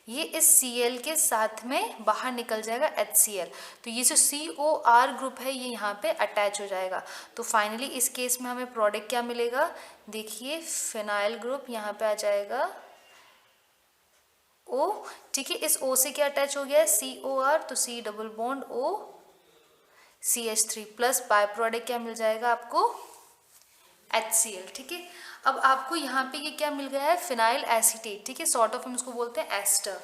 ये इस Cl के साथ में बाहर निकल जाएगा HCl, तो ये जो COR ग्रुप है ये यहाँ पे अटैच हो जाएगा। तो फाइनली इस केस में हमें प्रोडक्ट क्या मिलेगा, देखिए फिनाइल ग्रुप यहाँ पे आ जाएगा O। ठीक है, इस O से क्या अटैच हो गया है, COR, तो C double bond O CH3 plus by product क्या मिल जाएगा आपको, HCl। ठीक है, अब आपको यहाँ पे ये क्या मिल गया है, फिनाइल एसीटेट। ठीक है, सॉर्ट ऑफ हम इसको बोलते हैं एस्टर।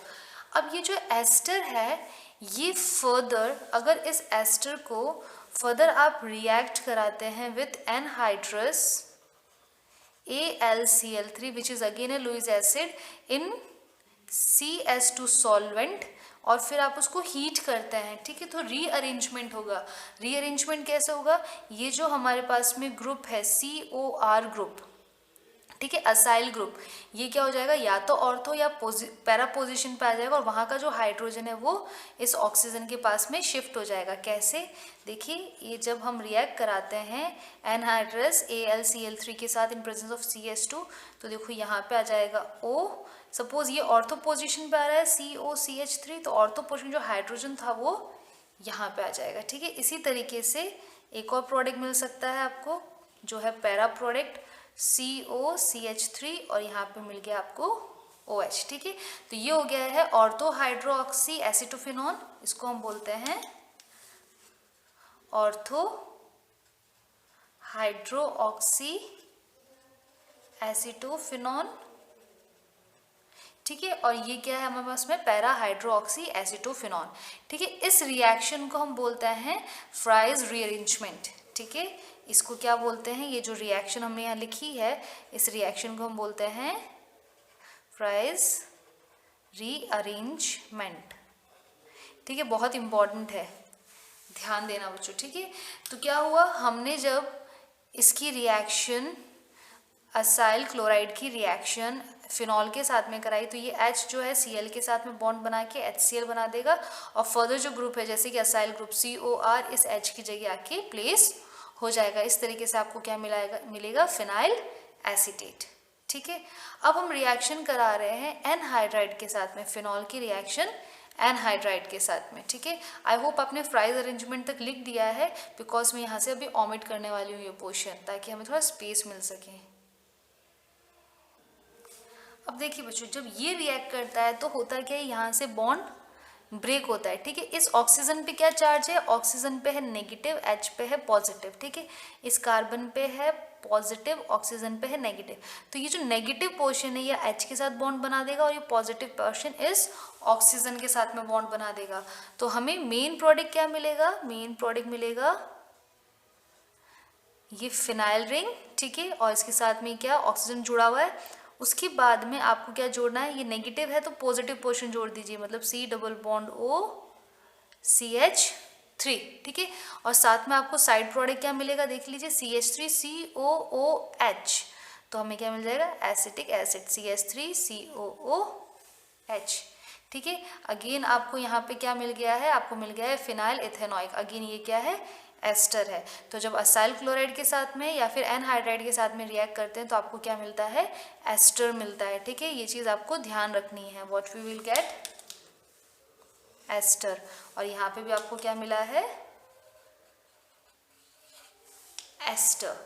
अब ये जो एस्टर है ये फर्दर, अगर इस एस्टर को फर्दर आप रिएक्ट कराते हैं with anhydrous AlCl3 which is again a Lewis acid in CS2 solvent और फिर आप उसको हीट करते हैं, ठीक है, तो रीअरेंजमेंट होगा। रीअरेंजमेंट कैसे होगा, ये जो हमारे पास में ग्रुप है COR ग्रुप, ठीक है, असाइल ग्रुप, ये क्या हो जाएगा, या तो ऑर्थो या पैरा पोजीशन पे आ जाएगा और वहाँ का जो हाइड्रोजन है वो इस ऑक्सीजन के पास में शिफ्ट हो जाएगा। कैसे, देखिए, ये जब हम रिएक्ट कराते हैं एनहाइड्रस AlCl3 के साथ इन प्रेजेंस ऑफ CS2, तो देखो यहाँ पे आ जाएगा O। सपोज ये ऑर्थो पोजीशन पे आ रहा है COCH3, तो ऑर्थो पोजीशन जो हाइड्रोजन था वो यहाँ पे आ जाएगा, ठीक है। इसी तरीके से एक और प्रोडक्ट मिल सकता है आपको, जो है पैरा प्रोडक्ट COCH3 और यहाँ पे मिल गया आपको OH, ठीक है। तो ये हो गया है ऑर्थो हाइड्रोक्सी एसिटोफिनॉन, इसको हम बोलते हैं ऑर्थो हाइड्रोक्सी एसिटोफिनॉन, ठीक है। और ये क्या है हमारे पास में पैरा हाइड्रोक्सी एसिटोफिनॉन, ठीक है। इस रिएक्शन को हम बोलते हैं फ्राइज रीअरेंजमेंट, ठीक है। इसको क्या बोलते हैं, ये जो रिएक्शन हमने यहाँ लिखी है इस रिएक्शन को हम बोलते हैं फ्राइज रीअरेंजमेंट, ठीक है। बहुत इंपॉर्टेंट है, ध्यान देना बच्चों, ठीक है। तो क्या हुआ, हमने जब इसकी रिएक्शन असाइल क्लोराइड की रिएक्शन फिनॉल के साथ में कराई, तो ये H जो है Cl के साथ में बॉन्ड बना के HCl बना देगा और फर्दर जो ग्रुप है जैसे कि असाइल ग्रुप COR इस H की जगह आके प्लेस हो जाएगा। इस तरीके से आपको क्या मिलेगा फिनाइल एसीटेट, ठीक है। अब हम रिएक्शन करा रहे हैं एनहाइड्राइड के साथ में, फिनॉल की रिएक्शन एनहाइड्राइड के साथ में, ठीक है। आई होप आपने फ्राइज अरेंजमेंट तक लिख दिया है, बिकॉज मैं यहाँ से अभी ऑमिट करने वाली हूँ ये पोर्शन, ताकि हमें थोड़ा स्पेस मिल सके। अब देखिए बच्चों, जब ये रिएक्ट करता है तो होता क्या है, यहाँ से बॉन्ड ब्रेक होता है, ठीक है। इस ऑक्सीजन पे क्या चार्ज है, ऑक्सीजन पे है नेगेटिव, H पे है पॉजिटिव, ठीक है। इस कार्बन पे है पॉजिटिव, ऑक्सीजन पे है नेगेटिव, तो ये जो नेगेटिव पोर्शन है ये H के साथ बॉन्ड बना देगा और ये पॉजिटिव पोर्शन इस ऑक्सीजन के साथ में बॉन्ड बना देगा। तो हमें मेन प्रोडक्ट क्या मिलेगा, मेन प्रोडक्ट मिलेगा ये फिनाइल रिंग, ठीक है। और इसके साथ में क्या ऑक्सीजन जुड़ा हुआ है। उसके बाद में आपको क्या जोड़ना है, ये नेगेटिव है तो पॉजिटिव पोर्शन जोड़ दीजिए, मतलब C double bond O CH3, ठीक है। और साथ में आपको साइड प्रोडक्ट क्या मिलेगा, देख लीजिए CH3 COOH, तो हमें क्या मिल जाएगा एसिटिक एसिड CH3 COOH, ठीक है। अगेन आपको यहाँ पे क्या मिल गया है, आपको मिल गया है फिनाइल इथेनॉइक, अगेन ये क्या है एस्टर है। तो जब असाइल क्लोराइड के साथ में या फिर एनहाइड्राइड के साथ में रिएक्ट करते हैं तो आपको क्या मिलता है, एस्टर मिलता है, ठीक है। ये चीज़ आपको ध्यान रखनी है, what we will get ester. और यहाँ पे भी आपको क्या मिला है एस्टर,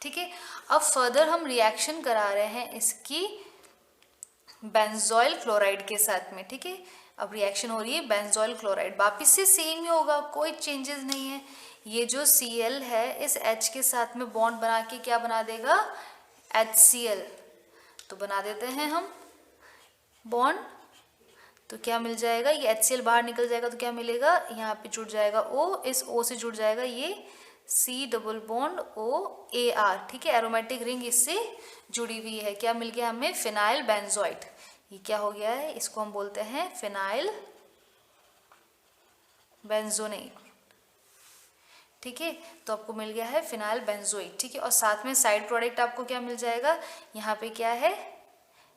ठीक है। अब फर्दर हम रिएक्शन करा रहे हैं इसकी बेंजोइल क्लोराइड के साथ में, ठीक है। अब रिएक्शन हो रही है बेंजोइल क्लोराइड, वापिस से सेम ही होगा, कोई चेंजेस नहीं है। ये जो Cl है इस H के साथ में बॉन्ड बना के क्या बना देगा HCl, तो बना देते हैं हम बॉन्ड, तो क्या मिल जाएगा, ये HCl बाहर निकल जाएगा तो क्या मिलेगा, यहाँ पे जुड़ जाएगा O, इस O से जुड़ जाएगा ये C डबल बॉन्ड OAR, ठीक है। एरोमेटिक रिंग इससे जुड़ी हुई है, क्या मिल गया हमें फिनाइल बेंजोइट, ये क्या हो गया है, इसको हम बोलते हैं फिनाइल बेंजोनेट, ठीक है। तो आपको मिल गया है फिनाइल बेंजोइट, ठीक है। और साथ में साइड प्रोडक्ट आपको क्या मिल जाएगा, यहाँ पे क्या है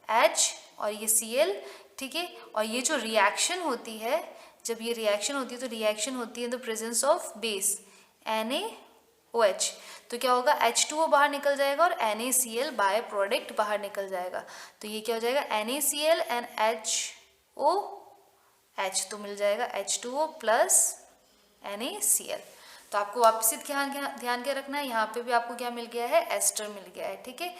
H और ये Cl, ठीक है। और ये जो रिएक्शन होती है, जब ये रिएक्शन होती है तो रिएक्शन होती है इन the presence of base NaOH, तो क्या होगा H2O बाहर निकल जाएगा और NaCl बाय प्रोडक्ट बाहर निकल जाएगा, तो ये क्या हो जाएगा NaCl एंड HOH, तो मिल जाएगा H2O प्लस NaCl। तो आपको वापस ध्यान क्या रखना है, यहाँ पे भी आपको क्या मिल गया है एस्टर मिल गया है, ठीक है।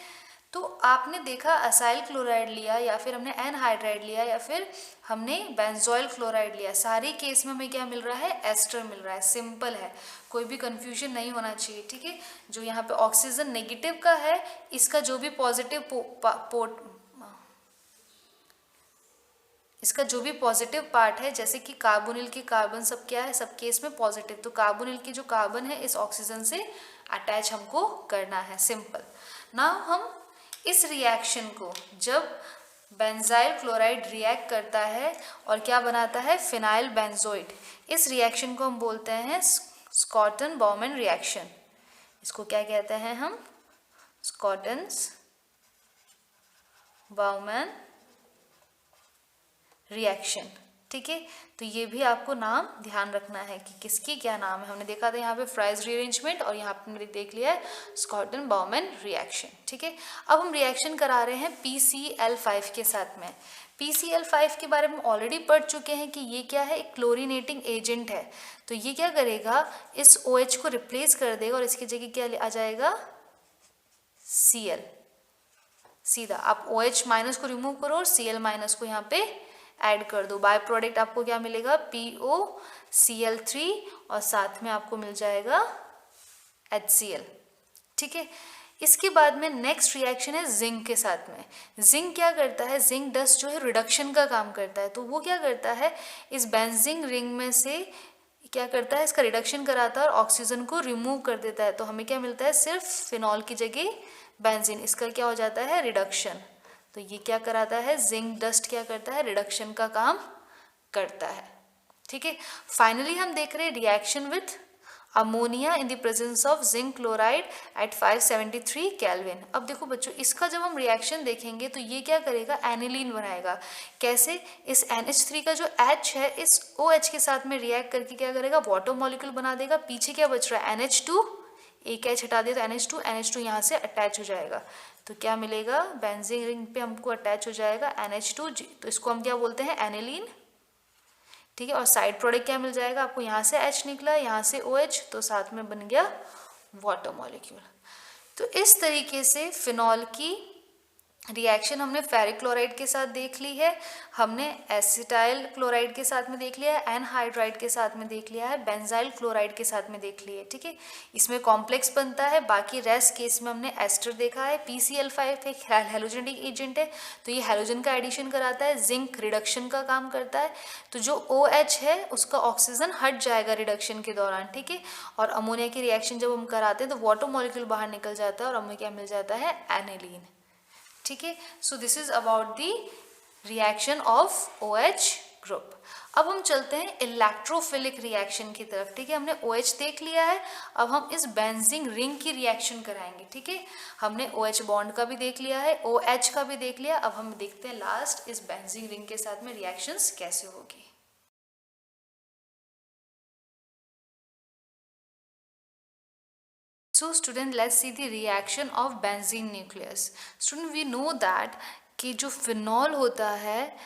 तो आपने देखा असाइल क्लोराइड लिया या फिर हमने एनहाइड्राइड लिया या फिर हमने बेंजोइल क्लोराइड लिया, सारे केस में हमें क्या मिल रहा है एस्टर मिल रहा है, सिंपल है, कोई भी कंफ्यूजन नहीं होना चाहिए, ठीक है। जो यहाँ पे ऑक्सीजन नेगेटिव का है, इसका जो भी पॉजिटिव पार्ट है, जैसे कि कार्बोनिल के कार्बन सब क्या है, सब केस में पॉजिटिव, तो कार्बोनिल की जो कार्बन है इस ऑक्सीजन से अटैच हमको करना है, सिंपल। नाउ हम इस रिएक्शन को जब बेंजाइल क्लोराइड रिएक्ट करता है और क्या बनाता है, फिनाइल बेंजोइड। इस रिएक्शन को हम बोलते हैं स्कॉटन बाउमैन रिएक्शन। इसको क्या कहते हैं हम, स्कॉटन्स बाउमैन रिएक्शन। ठीक है, तो ये भी आपको नाम ध्यान रखना है कि किसकी क्या नाम है। हमने देखा था यहाँ पे फ्राइज रीअरेंजमेंट और यहाँ पे मैंने देख लिया है स्कॉटन बाउमैन रिएक्शन। ठीक है, अब हम रिएक्शन करा रहे हैं PCl5 के साथ में। PCl5 के बारे में ऑलरेडी पढ़ चुके हैं कि ये क्या है, एक क्लोरीनेटिंग एजेंट है। तो ये क्या करेगा, इस OH को रिप्लेस कर देगा और इसकी जगह क्या आ जाएगा, Cl। सीधा आप OH माइनस को रिमूव करो और Cl माइनस को यहाँ पे ऐड कर दो। बाय प्रोडक्ट आपको क्या मिलेगा, POCl3 और साथ में आपको मिल जाएगा HCl। ठीक है, इसके बाद में नेक्स्ट रिएक्शन है जिंक के साथ में। जिंक क्या करता है, जिंक डस्ट जो है रिडक्शन का काम करता है। तो वो क्या करता है, इस बेंजीन रिंग में से क्या करता है, इसका रिडक्शन कराता है और ऑक्सीजन को रिमूव कर देता है। तो हमें क्या मिलता है, सिर्फ फिनॉल की जगह बेंजीन, इसका क्या हो जाता है, रिडक्शन। तो ये क्या कराता है, जिंक डस्ट क्या करता है, रिडक्शन का काम करता है। ठीक है, फाइनली हम देख रहे हैं reaction with ammonia in the presence of zinc chloride at 573 kelvin. अब देखो बच्चों, इसका जब हम रिएक्शन देखेंगे तो ये क्या करेगा, एनिलीन बनाएगा। कैसे, इस NH3 का जो H है इस OH के साथ में रिएक्ट करके क्या करेगा, वाटर मॉलिक्यूल बना देगा। पीछे क्या बच रहा है, NH2, एक H हटा दिया तो NH2 यहाँ से अटैच हो जाएगा। तो क्या मिलेगा, बेंजीन रिंग पे हमको अटैच हो जाएगा NH2, तो इसको हम क्या बोलते हैं, एनिलीन। ठीक है, और साइड प्रोडक्ट क्या मिल जाएगा आपको, यहाँ से H निकला, यहाँ से OH, तो साथ में बन गया वाटर मॉलिक्यूल। तो इस तरीके से फिनॉल की रिएक्शन हमने फेरिक क्लोराइड के साथ देख ली है, हमने एसिटाइल क्लोराइड के साथ में देख लिया है, एनहाइड्राइड के साथ में देख लिया है, बेंजाइल क्लोराइड के साथ में देख लिया है। ठीक है, इसमें कॉम्प्लेक्स बनता है। बाकी रेस्ट केस में हमने एस्टर देखा है। PCl5 एक हैलोजेनिक एजेंट है, तो ये हैलोजन का एडिशन कराता है, जिंक रिडक्शन का काम करता है। तो जो OH है उसका ऑक्सीजन हट जाएगा रिडक्शन के दौरान। ठीक है, और अमोनिया की रिएक्शन जब हम कराते हैं तो वाटर मॉलिक्यूल बाहर निकल जाता है और हमें क्या मिल जाता है, एनिलीन। ठीक है, so this is about the reaction of OH group. अब हम चलते हैं इलेक्ट्रोफिलिक रिएक्शन की तरफ। ठीक है, हमने OH देख लिया है, अब हम इस बेंजीन रिंग की रिएक्शन कराएंगे। ठीक है, हमने OH बॉन्ड का भी देख लिया है, OH का भी देख लिया, अब हम देखते हैं लास्ट इस बेंजीन रिंग के साथ में रिएक्शंस कैसे होगी। So student, let's see the reaction of benzene nucleus. Student, we know that कि जो फिनॉल होता है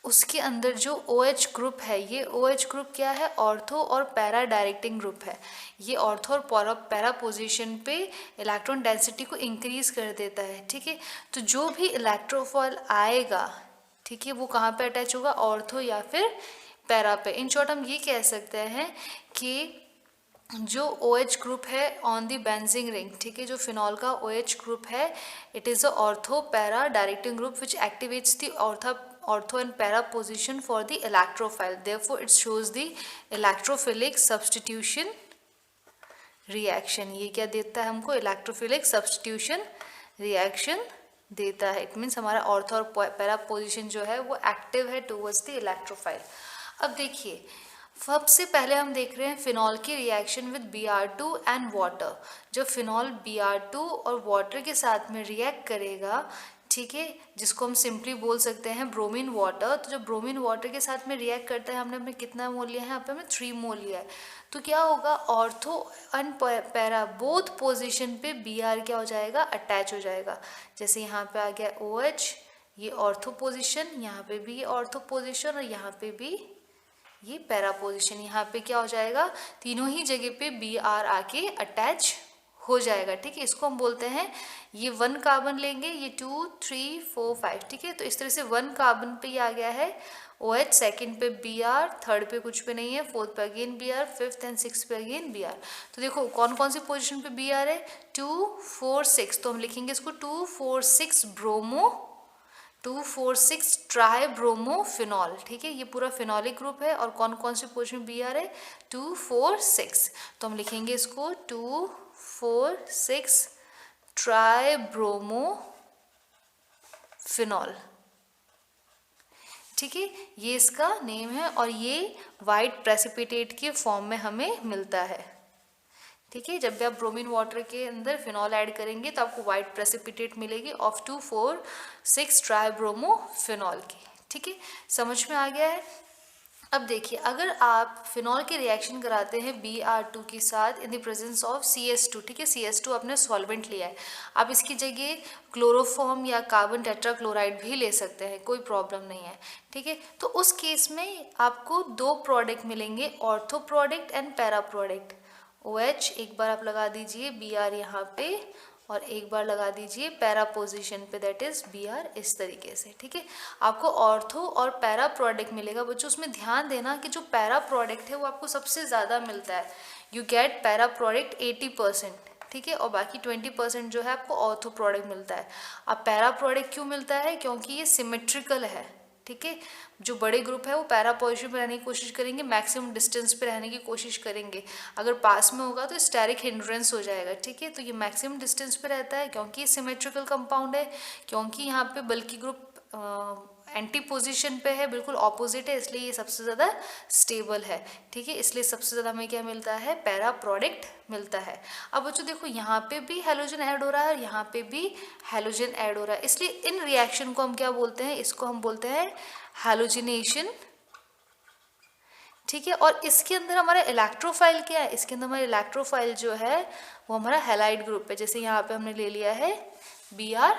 उसके अंदर जो OH ग्रुप है, ये OH ग्रुप क्या है, ऑर्थो और पैरा डायरेक्टिंग ग्रुप है। ये ऑर्थो और पैरा पोजीशन पे इलेक्ट्रॉन डेंसिटी को इंक्रीज कर देता है। ठीक है, तो जो भी इलेक्ट्रोफॉल आएगा, ठीक है, वो कहाँ पे अटैच होगा, ऑर्थो या फिर पैरा पे। इन शॉर्ट हम ये कह सकते हैं कि जो OH ग्रुप है ऑन द बेंजीन रिंग, ठीक है, जो फिनॉल का OH ग्रुप है, it is a ortho para directing group which activates the ortho and para position for the electrophile, therefore it shows the electrophilic substitution reaction। ये क्या देता है हमको, electrophilic substitution reaction देता है। इट मीन्स हमारा ortho और पैरा पोजिशन जो है वो एक्टिव है टूवर्ड्स द इलेक्ट्रोफाइल। अब देखिए, सबसे पहले हम देख रहे हैं फिनॉल की reaction with Br2 and water. जब फिनॉल Br2 और वाटर के साथ में रिएक्ट करेगा, ठीक है, जिसको हम सिंपली बोल सकते हैं ब्रोमीन वाटर, तो जब ब्रोमीन वाटर के साथ में रिएक्ट करता है, हमने कितना मोल लिया है, यहाँ पे हमने 3 मोल लिया है। तो क्या होगा, ortho and para both position पे Br क्या हो जाएगा, अटैच हो जाएगा। जैसे यहाँ पे आ गया OH, ये ऑर्थो पोजीशन, यहाँ पे भी ये ऑर्थो पोजीशन और यहाँ पे भी ये पैरा पोजीशन। यहाँ पे क्या हो जाएगा, तीनों ही जगह पे Br आके अटैच हो जाएगा। ठीक है, इसको हम बोलते हैं, ये 1 कार्बन लेंगे, ये 2 3 4 5। ठीक है, तो इस तरह से 1 कार्बन पे ये आ गया है OH, सेकंड पे Br, थर्ड पे कुछ पे नहीं है, फोर्थ पे again Br, fifth and six पे अगेन Br। तो देखो कौन कौन सी पोजीशन पे Br है, 2 4 6, तो हम लिखेंगे इसको 2 4 6 ब्रोमो, 2 4 6 ट्राई ब्रोमो फिनॉल। ठीक है, ये पूरा फिनॉलिक ग्रुप है और कौन कौन सी पोजीशन Br है, 2 4 6, तो हम लिखेंगे इसको 2 4 6 ट्राई ब्रोमो फिनॉल। ठीक है, ये इसका नेम है और ये वाइट प्रेसिपिटेट के फॉर्म में हमें मिलता है। ठीक है, जब भी आप ब्रोमीन वाटर के अंदर फिनॉल ऐड करेंगे तो आपको वाइट प्रेसिपिटेट मिलेगी ऑफ 2,4,6 ट्राइब्रोमोफिनॉल की। ठीक है, समझ में आ गया है। अब देखिए, अगर आप फिनॉल के रिएक्शन कराते हैं Br2 के साथ इन द प्रेजेंस ऑफ CS2, ठीक है, CS2 आपने सॉल्वेंट लिया है, आप इसकी जगह क्लोरोफॉर्म या कार्बन टेट्राक्लोराइड भी ले सकते हैं, कोई प्रॉब्लम नहीं है। ठीक है, तो उस केस में आपको दो प्रोडक्ट मिलेंगे, ortho product and para product. OH एक बार आप लगा दीजिए Br यहाँ पे और एक बार लगा दीजिए पैरा पोजीशन पे, दैट इज Br, इस तरीके से। ठीक है, आपको ऑर्थो और पैरा प्रोडक्ट मिलेगा बच्चों। उसमें ध्यान देना कि जो पैरा प्रोडक्ट है वो आपको सबसे ज़्यादा मिलता है, यू गेट पैरा प्रोडक्ट 80%। ठीक है, और बाकी 20% जो है आपको ऑर्थो प्रोडक्ट मिलता है। अब पैरा प्रोडक्ट क्यों मिलता है? क्योंकि ये सिमेट्रिकल है। ठीक है, जो बड़े ग्रुप है वो पैरा पोजीशन पे रहने की कोशिश करेंगे, मैक्सिमम डिस्टेंस पे रहने की कोशिश करेंगे। अगर पास में होगा तो स्टेरिक हिंड्रेंस हो जाएगा। ठीक है, तो ये मैक्सिमम डिस्टेंस पे रहता है क्योंकि ये सिमेट्रिकल कंपाउंड है, क्योंकि यहाँ पे बल्कि ग्रुप एंटी पोजीशन पे है, बिल्कुल ऑपोजिट है, इसलिए ये सबसे ज़्यादा स्टेबल है। ठीक है, इसलिए सबसे ज़्यादा हमें क्या मिलता है? पैरा प्रोडक्ट मिलता है। अब बच्चों देखो, यहाँ पे भी हैलोजन ऐड हो रहा है और यहाँ पे भी हैलोजन ऐड हो रहा है, इसलिए इन रिएक्शन को हम क्या बोलते हैं? इसको हम बोलते हैं हैलोजिनेशन। ठीक है, और इसके अंदर हमारा इलेक्ट्रोफाइल क्या है? इसके अंदर हमारा इलेक्ट्रोफाइल जो है वो हमारा हैलाइड ग्रुप है, जैसे यहाँ पे हमने ले लिया है Br+।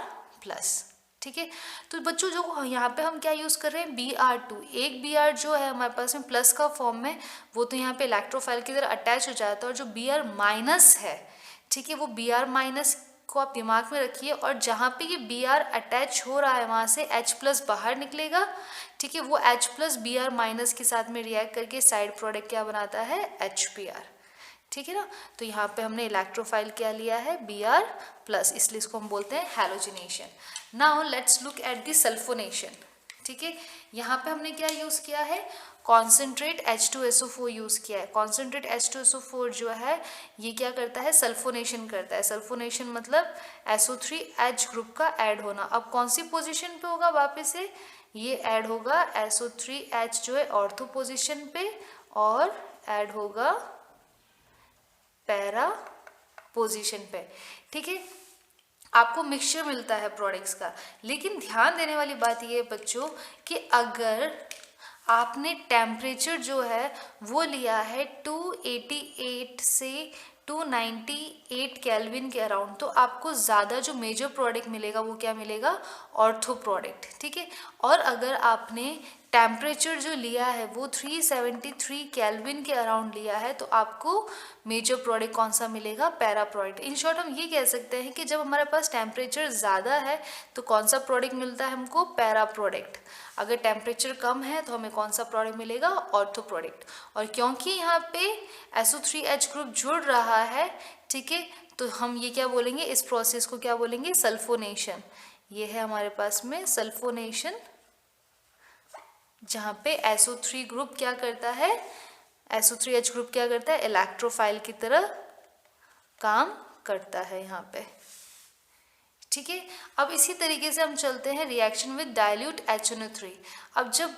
ठीक है, तो बच्चों जो यहाँ पे हम क्या यूज़ कर रहे हैं? Br2। एक Br जो है हमारे पास में प्लस का फॉर्म में, वो तो यहाँ पे इलेक्ट्रोफाइल की तरह अटैच हो जाता है, और जो Br- है, ठीक है, वो Br- को आप दिमाग में रखिए, और जहाँ पे ये Br अटैच हो रहा है वहाँ से H+ बाहर निकलेगा। ठीक है, वो H+ Br- के साथ में रिएक्ट करके साइड प्रोडक्ट क्या बनाता है? HBr। ठीक है ना, तो यहाँ पे हमने इलेक्ट्रोफाइल क्या लिया है? Br+, इसलिए इसको हम बोलते हैं halogenation. Now let's look at the sulphonation. ठीक है, यहाँ पे हमने क्या यूज़ किया है? कॉन्सेंट्रेट H2SO4 यूज़ किया है। कॉन्सेंट्रेट H2SO4 जो है ये क्या करता है? सल्फोनेशन करता है। सल्फोनेशन मतलब SO3H ग्रुप का ऐड होना। अब कौन सी पोजीशन पे होगा? वापस से ये ऐड होगा SO3H जो है ऑर्थो पोजीशन पे, और ऐड होगा पैरा पोजीशन पे। ठीक है, आपको मिक्सचर मिलता है प्रोडक्ट्स का, लेकिन ध्यान देने वाली बात ये है बच्चों कि अगर आपने टेम्परेचर जो है वो लिया है 288 से 298 केल्विन के अराउंड, तो आपको ज़्यादा जो मेजर प्रोडक्ट मिलेगा वो क्या मिलेगा? Ortho product. ठीक है, और अगर आपने टेम्परेचर जो लिया है वो 373 केल्विन के अराउंड लिया है, तो आपको मेजर प्रोडक्ट कौन सा मिलेगा? Para product. इन शॉर्ट हम ये कह सकते हैं कि जब हमारे पास टेम्परेचर ज़्यादा है तो कौन सा प्रोडक्ट मिलता है हमको? Para product. अगर टेम्परेचर कम है तो हमें कौन सा प्रोडक्ट मिलेगा? Ortho product. और क्योंकि यहाँ पे SO3H ग्रुप जुड़ रहा है, ठीक है, तो हम ये क्या बोलेंगे? इस प्रोसेस को क्या बोलेंगे? सल्फोनेशन। ये है हमारे पास में सल्फोनेशन, जहाँ पे SO3 ग्रुप क्या करता है? SO3H ग्रुप क्या करता है? इलेक्ट्रोफाइल की तरह काम करता है यहाँ पे। ठीक है, अब इसी तरीके से हम चलते हैं रिएक्शन विद डाइल्यूट HNO3। अब जब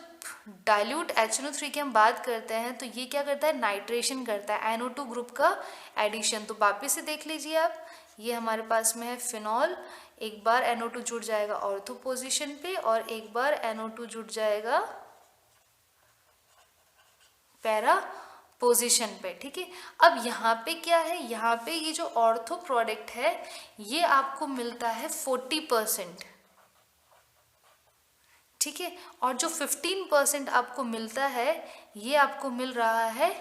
डाइल्यूट HNO3 की हम बात करते हैं तो ये क्या करता है? नाइट्रेशन करता है, NO2 ग्रुप का एडिशन। तो वापिस से देख लीजिए आप, ये हमारे पास में है फिनॉल, एक बार NO2 जुड़ जाएगा ऑर्थो पोजीशन पे और एक बार NO2 जुड़ जाएगा पैरा पोजीशन पे। ठीक है, अब यहाँ पे क्या है? यहाँ पे ये जो ऑर्थो प्रोडक्ट है ये आपको मिलता है 40%। ठीक है, और जो 15% आपको मिलता है ये आपको मिल रहा है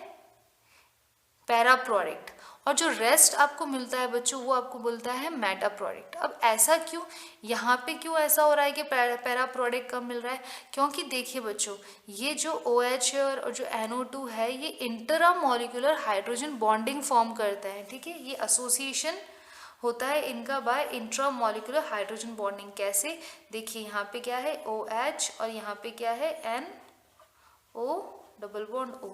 पैरा प्रोडक्ट, और जो रेस्ट आपको मिलता है बच्चों वो आपको बोलता है मेटा प्रोडक्ट। अब ऐसा क्यों? यहाँ पे क्यों ऐसा हो रहा है कि पैरा प्रोडक्ट कम मिल रहा है? क्योंकि देखिए बच्चों, ये जो OH है और जो NO2 है ये intramolecular hydrogen bonding form करते हैं। ठीक है, ये एसोसिएशन होता है इनका by intramolecular hydrogen bonding. कैसे? देखिए यहाँ पे क्या है? OH और यहाँ पे क्या है? NO double bond O।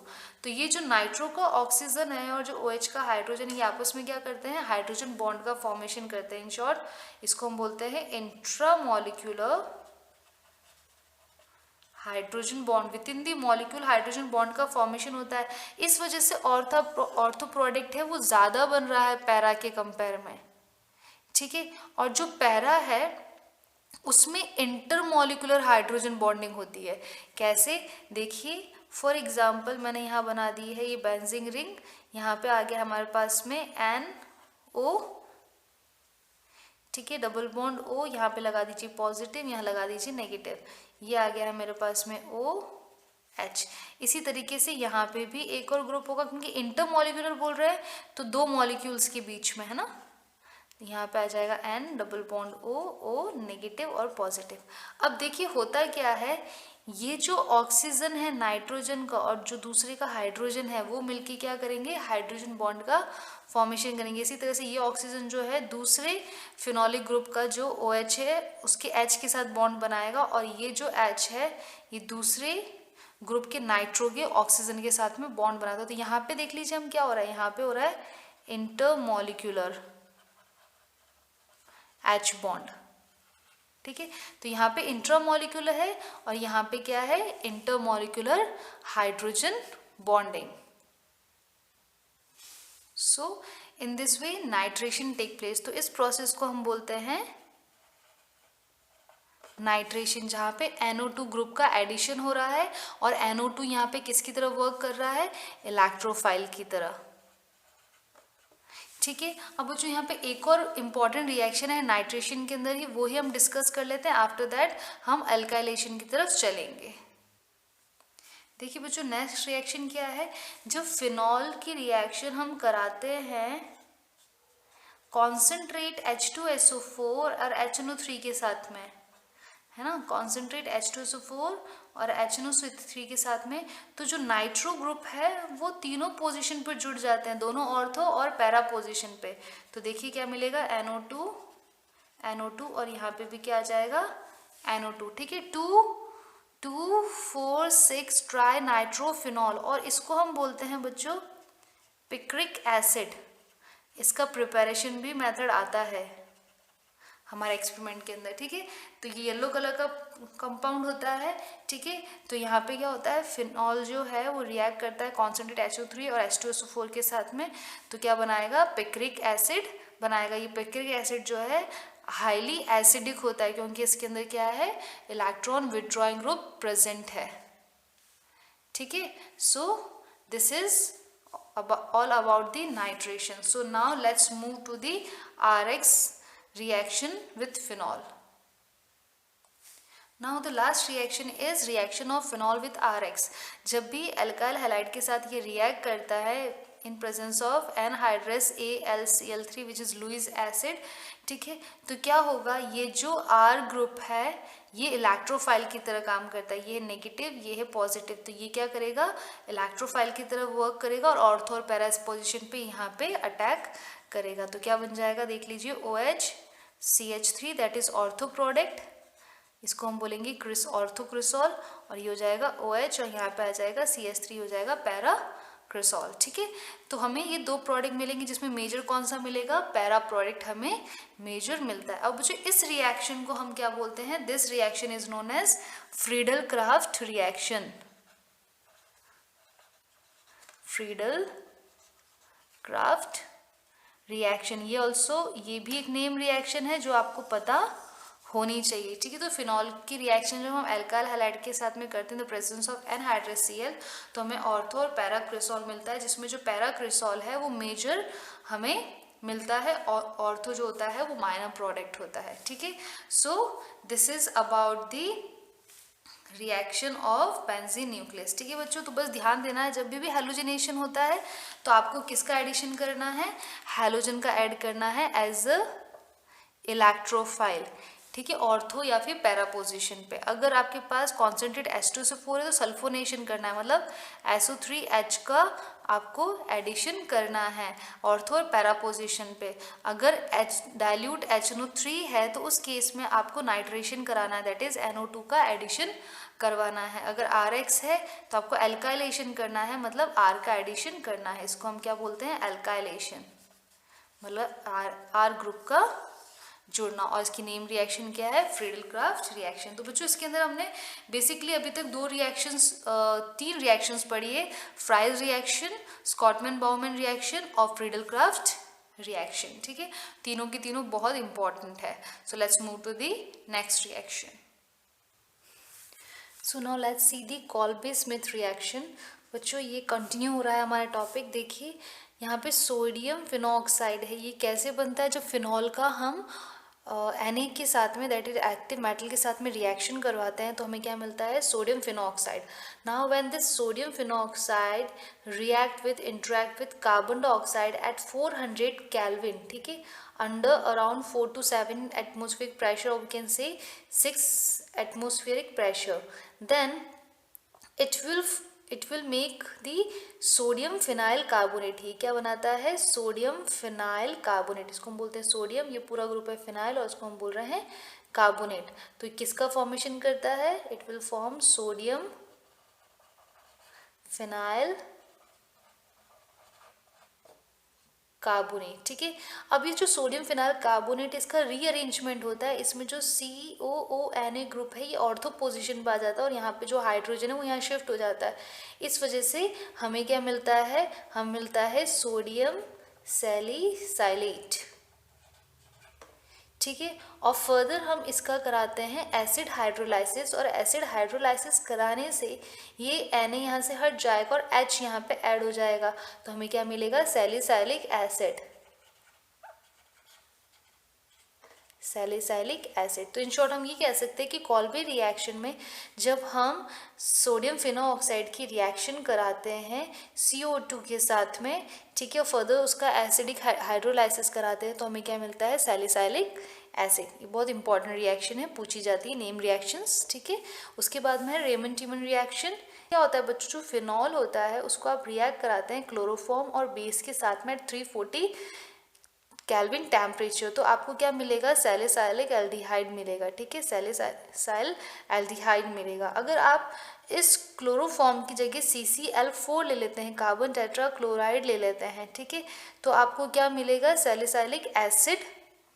तो ये जो नाइट्रो का ऑक्सीजन है और जो OH का हाइड्रोजन, ये आपस में क्या करते हैं? हाइड्रोजन बॉन्ड का फॉर्मेशन करते हैं। इन शॉर्ट इसको हम बोलते हैं intra molecular hydrogen bond with in the molecule hydrogen bond का फॉर्मेशन होता है। इस वजह से ऑर्थो प्रोडक्ट है वो ज़्यादा बन रहा है पैरा के कंपेयर में, ठीक है। और जो पैरा है उसमें इंटरमॉलिक्यूलर हाइड्रोजन बॉन्डिंग होती है। कैसे, देखिए फॉर एग्जांपल मैंने यहाँ बना दी है ये बेंजीन रिंग, यहाँ पे आ गया हमारे पास में NO, ठीक है, डबल बॉन्ड O, यहाँ पे लगा दीजिए पॉजिटिव, यहाँ लगा दीजिए नेगेटिव, ये आ गया है मेरे पास में OH। इसी तरीके से यहाँ पे भी एक और ग्रुप होगा, क्योंकि इंटरमॉलिक्यूलर बोल रहे हैं तो दो मॉलिक्यूल्स के बीच में है ना, यहाँ पे आ जाएगा N double bond O negative और पॉजिटिव। अब देखिए होता क्या है, ये जो ऑक्सीजन है नाइट्रोजन का और जो दूसरे का हाइड्रोजन है वो मिलके क्या करेंगे, हाइड्रोजन बॉन्ड का फॉर्मेशन करेंगे। इसी तरह से ये ऑक्सीजन जो है दूसरे फिनोलिक ग्रुप का जो OH है उसके H के साथ बॉन्ड बनाएगा, और ये जो H है ये दूसरे ग्रुप के नाइट्रो के ऑक्सीजन के साथ में बॉन्ड बनाता है। तो यहाँ पे देख लीजिए हम क्या हो रहा है, यहाँ पे हो रहा है इंटरमॉलिक्यूलर H बॉन्ड, ठीक है। तो यहाँ पे इंट्रामॉलिक्यूलर है और यहाँ पे क्या है, intermolecular hydrogen bonding. So in this way nitration take place. तो इस प्रोसेस को हम बोलते हैं नाइट्रेशन, जहाँ पे NO2 ग्रुप का एडिशन हो रहा है और NO2 यहाँ पे किसकी तरह वर्क कर रहा है, इलेक्ट्रोफाइल की तरह, ठीक है। अब जो यहाँ पे एक और इम्पॉर्टेंट रिएक्शन है नाइट्रेशन के अंदर ही, वो ही हम डिस्कस कर लेते हैं। आफ्टर दैट हम अल्काइलेशन की तरफ चलेंगे। देखिए बच्चों नेक्स्ट रिएक्शन क्या है, जब फिनॉल की रिएक्शन हम कराते हैं कॉन्सेंट्रेट H2SO4 और HNO3 के साथ में, है ना, कॉन्सेंट्रेट H2SO4 और HNO3 के साथ में, तो जो नाइट्रो ग्रुप है वो तीनों पोजीशन पर जुड़ जाते हैं, दोनों ऑर्थो और पैरा पोजीशन पे। तो देखिए क्या मिलेगा, NO2 और यहाँ पे भी क्या आ जाएगा NO2, ठीक है। 2,2,4,6 ट्राई नाइट्रोफिनॉल, और इसको हम बोलते हैं बच्चों पिक्रिक एसिड। इसका प्रिपरेशन भी मेथड आता है हमारे एक्सपेरिमेंट के अंदर, ठीक है। तो ये येलो कलर का कंपाउंड होता है, ठीक है। तो यहाँ पे क्या होता है, फिनॉल जो है वो रिएक्ट करता है कॉन्सेंट्रेट HO3 और H2SO4 के साथ में, तो क्या बनाएगा, पिक्रिक एसिड बनाएगा। ये पिक्रिक एसिड जो है हाईली एसिडिक होता है, क्योंकि इसके अंदर क्या है, इलेक्ट्रॉन विड्रॉइंग ग्रुप प्रेजेंट है, ठीक है। So this is all about the nitration. So now let's move to the RX reaction with phenol. Now the last reaction is reaction of phenol with RX. जब भी alkyl halide के साथ ये react करता है in presence of anhydrous AlCl3 which is Lewis acid, ठीक है, तो क्या होगा, ये जो R ग्रुप है ये इलेक्ट्रोफाइल की तरह काम करता है, ये नेगेटिव ये है पॉजिटिव, तो ये क्या करेगा, इलेक्ट्रोफाइल की तरह वर्क करेगा और ऑर्थो और पैरा पोजिशन पे यहाँ पे अटैक करेगा। तो क्या बन जाएगा, देख लीजिए OH CH3 that is ortho product, इसको हम बोलेंगे ऑर्थो क्रिसॉल, और ये हो जाएगा OH और यहाँ पे आ जाएगा CH3 हो जाएगा पैरा क्रिसॉल, ठीक है। तो हमें ये दो प्रोडक्ट मिलेंगे, जिसमें मेजर कौन सा मिलेगा, पैरा प्रोडक्ट हमें मेजर मिलता है। अब जो इस रिएक्शन को हम क्या बोलते हैं, this reaction is known as Friedel Crafts reaction. Friedel Crafts reaction, ये ऑल्सो ये भी एक नेम रिएक्शन है जो आपको पता होनी चाहिए, ठीक है। तो फिनॉल की रिएक्शन जब हम अल्काइल हैलाइड के साथ में करते हैं the presence of anhydrous Cl, तो हमें ऑर्थो और पैरा क्रिसॉल मिलता है, जिसमें जो पैरा क्रिसॉल है वो मेजर हमें मिलता है और ऑर्थो जो होता है वो माइनर प्रोडक्ट होता है, ठीक है। So this is about the reaction of benzene nucleus, ठीक है बच्चों। तो बस ध्यान देना है, जब भी हैलोजनेशन होता है तो आपको किसका एडिशन करना है, हैलोजन का ऐड करना है एज अ इलेक्ट्रोफाइल, ठीक है, ऑर्थो या फिर पैरा पोजीशन पे। अगर आपके पास कॉन्सेंट्रेट H2SO4 है तो सल्फोनेशन करना है, मतलब SO3H का आपको एडिशन करना है ऑर्थो और पैरा पोजीशन पे। अगर डाइल्यूट HNO3 है तो उस केस में आपको नाइट्रेशन कराना है, दैट इज NO2 का एडिशन करवाना है। अगर RX है तो आपको एल्काइलेशन करना है, मतलब R का एडिशन करना है, इसको हम क्या बोलते हैं, एल्काइलेशन, मतलब R ग्रुप का जुड़ना, और इसकी नेम रिएक्शन क्या है, फ्रीडल क्राफ्ट रिएक्शन। तो बच्चों इसके अंदर हमने बेसिकली अभी तक तीन रिएक्शंस पढ़ी है, Fries reaction, Schotten Baumann reaction और फ्रीडल क्राफ्ट रिएक्शन। ठीक है, तीनों की तीनों बहुत इंपॉर्टेंट है। So let's move to the next reaction. So now let's see the Kolbe Schmidt reaction. बच्चों ये कंटिन्यू हो रहा है हमारा टॉपिक। देखिए यहाँ पे सोडियम फिनॉक्साइड है, ये कैसे बनता है, जब फिनॉल का हम Na के साथ में, दैट इज एक्टिव मेटल के साथ में रिएक्शन करवाते हैं तो हमें क्या मिलता है, sodium phenoxide. Now when this sodium phenoxide interact with carbon dioxide eight 400 kelvin, ठीक है, under around 4 to 7 atmospheric pressure, or we can say 6 atmospheric pressure, then it will make the sodium phenyl carbonate। ही क्या बनाता है, sodium phenyl carbonate. इसको हम बोलते हैं sodium, ये पूरा ग्रुप है फिनाइल, और इसको हम बोल रहे हैं कार्बोनेट। तो ये किसका फॉर्मेशन करता है, it will form sodium phenyl carbonate. ठीक है, अब ये जो सोडियम फिनाइल कार्बोनेट, इसका रीअरेंजमेंट होता है, इसमें जो COONA ग्रुप है ये ऑर्थो पोजीशन पे आ जाता है, और यहाँ पे जो हाइड्रोजन है वो यहाँ शिफ्ट हो जाता है। इस वजह से हमें क्या मिलता है, हम मिलता है सोडियम सैलिसाइलेट। ठीक है, और फर्दर हम इसका कराते हैं एसिड हाइड्रोलाइसिस, और एसिड हाइड्रोलाइसिस कराने से ये Na यहाँ से हट जाएगा और H यहाँ पे ऐड हो जाएगा, तो हमें क्या मिलेगा, सैलिसाइलिक एसिड, सैलिसाइलिक एसिड। तो इन शॉर्ट हम ये कह सकते हैं कि कॉल्बे रिएक्शन में जब हम सोडियम फिनोऑक्साइड की रिएक्शन कराते हैं CO2 के साथ में, ठीक है, और फर्दर उसका एसिडिक हाइड्रोलाइसिस कराते हैं तो हमें क्या मिलता है, सैलिसाइलिक एसिड। ये बहुत इंपॉर्टेंट रिएक्शन है, पूछी जाती है नेम रिएक्शंस। ठीक है, उसके बाद में है रेमन टीमन रिएक्शन। क्या होता है बच्चों, जो फिनॉल होता है उसको आप रिएक्ट कराते हैं क्लोरोफॉर्म और बेस के साथ में 340 केल्विन टेम्परेचर, तो आपको क्या मिलेगा, सैलिसाइलिक एल्डिहाइड मिलेगा। ठीक है, सैलिसाइल एल्डिहाइड मिलेगा। अगर आप इस क्लोरोफॉर्म की जगह CCl4 ले लेते हैं, कार्बन टेट्रा क्लोराइड ले लेते हैं, ठीक है, तो आपको क्या मिलेगा, सैलिसाइलिक एसिड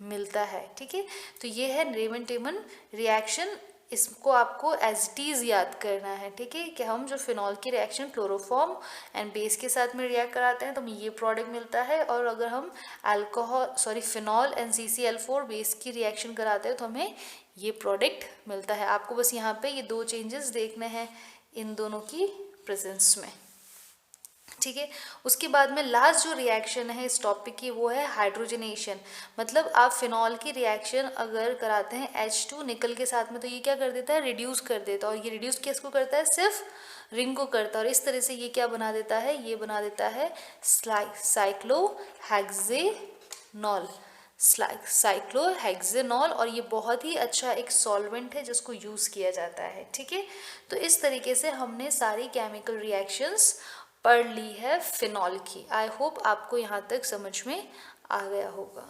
मिलता है। ठीक है, तो ये है रेमन टेमन रिएक्शन, इसको आपको एज इट इज़ याद करना है। ठीक है, कि हम जो फिनॉल की रिएक्शन क्लोरोफॉर्म एंड बेस के साथ में रिएक्ट कराते हैं तो हमें ये प्रोडक्ट मिलता है, और अगर हम फिनॉल एंड CCl4 बेस की रिएक्शन कराते हैं तो हमें ये प्रोडक्ट मिलता है। आपको बस यहाँ पे ये दो चेंजेस देखने हैं इन दोनों की प्रेजेंस में। ठीक है, उसके बाद में लास्ट जो रिएक्शन है इस टॉपिक की वो है हाइड्रोजनेशन। मतलब आप फिनॉल की रिएक्शन अगर कराते हैं H2 निकल के साथ में तो ये क्या कर देता है, रिड्यूस कर देता है, और ये रिड्यूस किसको करता है, सिर्फ रिंग को करता है, और इस तरह से ये क्या बना देता है, ये बना देता है साइक्लोहेक्सेनॉल, और ये बहुत ही अच्छा एक सॉल्वेंट है जिसको यूज़ किया जाता है। ठीक है, तो इस तरीके से हमने सारी केमिकल रिएक्शंस पढ़ ली है फिनॉल की। आई होप आपको यहाँ तक समझ में आ गया होगा।